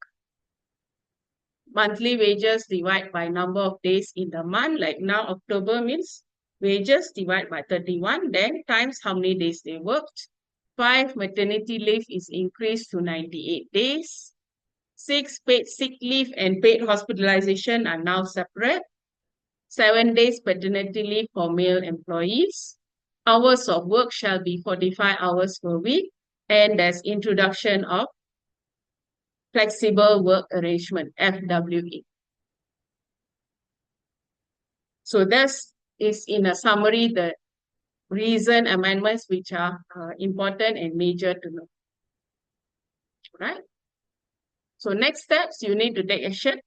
Monthly wages divide by number of days in the month. Like now, October means wages divide by 31, then times how many days they worked. 5, maternity leave is increased to 98 days. 6, paid sick leave and paid hospitalization are now separate. 7 days paternity leave for male employees. Hours of work shall be 45 hours per week. And there's introduction of flexible work arrangement, FWE. So this is in a summary the recent amendments which are important and major to know. Right? So next steps, you need to take action.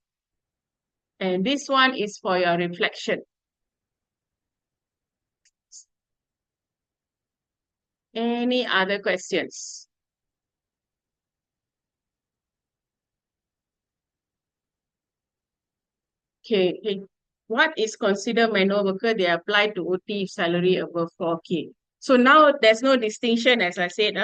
And this one is for your reflection. Any other questions? Okay. What is considered manual worker? They apply to OT salary above 4K. So now there's no distinction, as I said,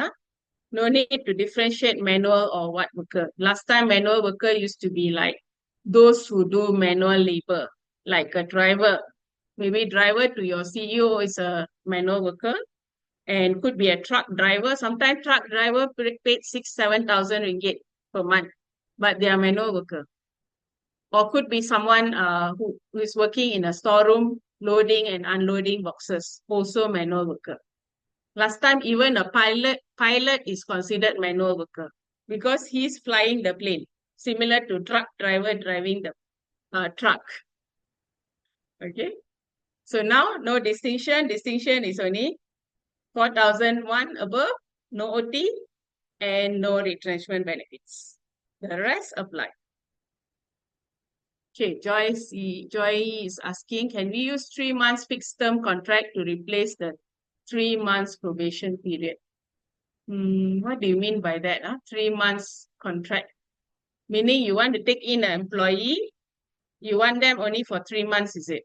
no need to differentiate manual or what worker. Last time, manual worker used to be like those who do manual labor, like a driver. Maybe driver to your CEO is a manual worker and could be a truck driver. Sometimes truck driver paid 6,000-7,000 ringgit per month, but they are manual worker. Or could be someone who is working in a storeroom, loading and unloading boxes, also manual worker. Last time, even a pilot is considered manual worker because he's flying the plane, similar to truck driver driving the truck. Okay. So now, no distinction. Distinction is only 4,001 above, no OT, and no retrenchment benefits. The rest apply. Okay, Joy is asking, can we use 3 months fixed term contract to replace the 3 months probation period? What do you mean by that? 3 months contract. Meaning you want to take in an employee, you want them only for 3 months, is it?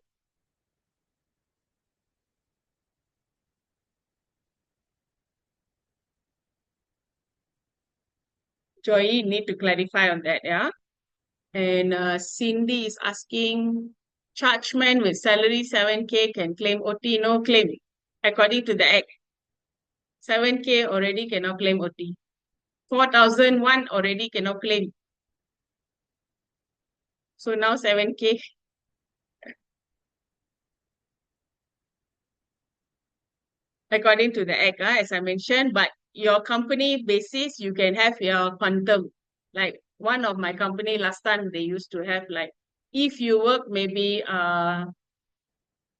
Joy, need to clarify on that, yeah? And Cindy is asking, chargeman with salary 7K can claim OT, no claim. According to the Act, 7K already cannot claim OT. 4,001 already cannot claim. So now 7K. According to the Act, as I mentioned, but your company basis, you can have your quantum. Like one of my company last time, they used to have like, if you work maybe,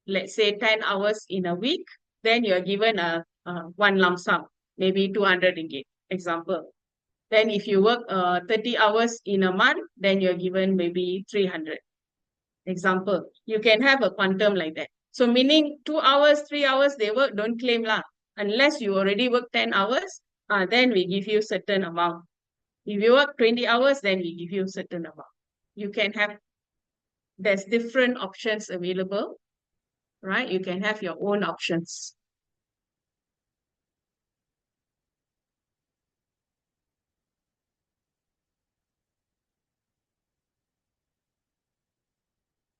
let's say 10 hours in a week, then you're given a one lump sum, maybe 200 ringgit, example. Then if you work 30 hours in a month, then you're given maybe 300. Example, you can have a quantum like that. So meaning 2 hours, 3 hours they work, don't claim lah. Unless you already work 10 hours, then we give you certain amount. If you work 20 hours, then we give you certain amount. You can have, there's different options available, right? You can have your own options.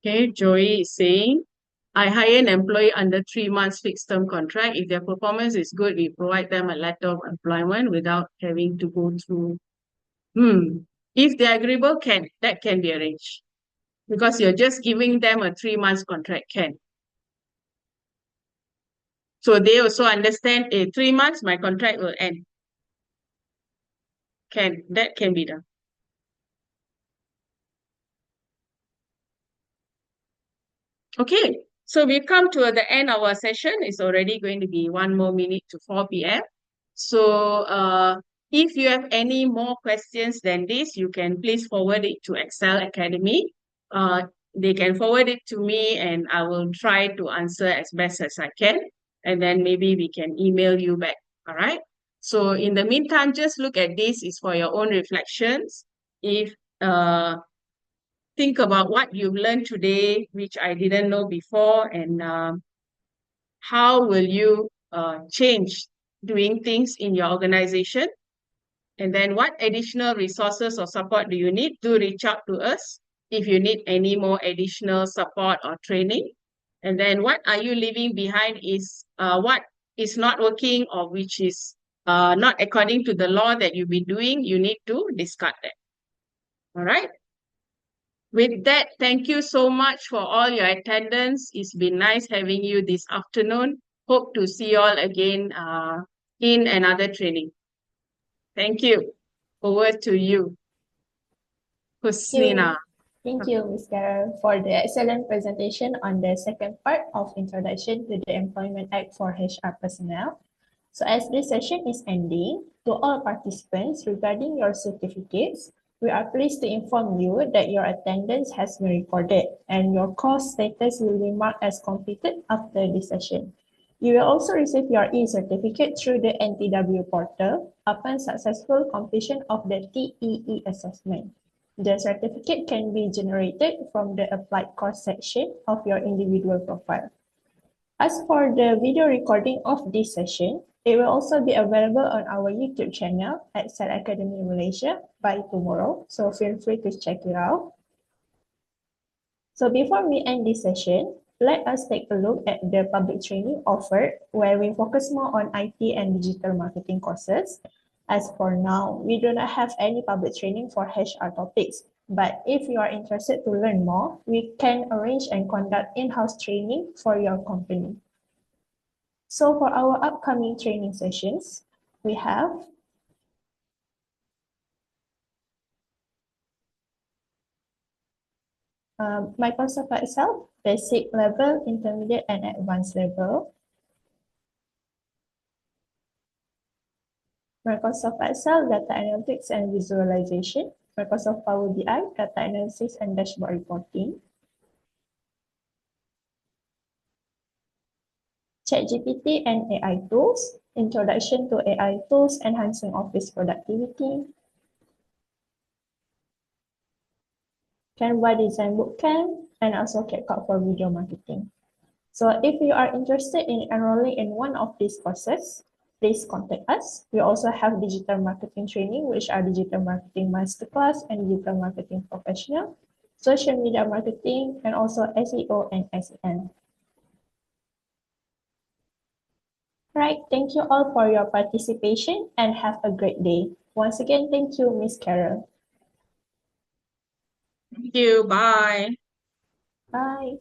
Okay, Joey is saying, I hire an employee under 3 months fixed term contract. If their performance is good, we provide them a letter of employment without having to go through. If they're agreeable, that can be arranged. Because you're just giving them a 3 months contract, can. So they also understand, 3 months, my contract will end. That can be done. Okay, so we come to the end of our session. It's already going to be 1 more minute to 4 p.m. So if you have any more questions than this, you can please forward it to Excel Academy. They can forward it to me and I will try to answer as best as I can. And then maybe we can email you back. All right. So in the meantime, just look at this is for your own reflections. If think about what you've learned today, which I didn't know before, and how will you change doing things in your organization? And then what additional resources or support do you need? Do reach out to us if you need any more additional support or training. And then what are you leaving behind is what is not working or which is not according to the law that you've been doing, you need to discard that. All right. With that, thank you so much for all your attendance. It's been nice having you this afternoon. Hope to see you all again in another training. Thank you. Over to you, Husnina. you. Thank you, Ms. Carol, for the excellent presentation on the second part of Introduction to the Employment Act for HR Personnel. So as this session is ending, to all participants regarding your certificates, we are pleased to inform you that your attendance has been recorded and your course status will be marked as completed after this session. You will also receive your e-certificate through the NTW portal upon successful completion of the TEE assessment. The certificate can be generated from the applied course section of your individual profile. As for the video recording of this session, it will also be available on our YouTube channel at Sal Academy Malaysia by tomorrow, so feel free to check it out. So before we end this session, let us take a look at the public training offered where we focus more on IT and digital marketing courses. As for now, we do not have any public training for HR topics, but if you are interested to learn more, we can arrange and conduct in-house training for your company. So for our upcoming training sessions, we have Microsoft Excel, basic level, intermediate, and advanced level. Microsoft Excel, data analytics and visualization. Microsoft Power BI, data analysis and dashboard reporting. ChatGPT and AI tools, introduction to AI tools, enhancing office productivity. Canva Design Bootcamp, and also CapCut for video marketing. So if you are interested in enrolling in one of these courses, please contact us. We also have digital marketing training, which are digital marketing masterclass and digital marketing professional, social media marketing, and also SEO and SEM. Right, thank you all for your participation and have a great day. Once again, thank you, Miss Carol. Thank you. Bye. Bye.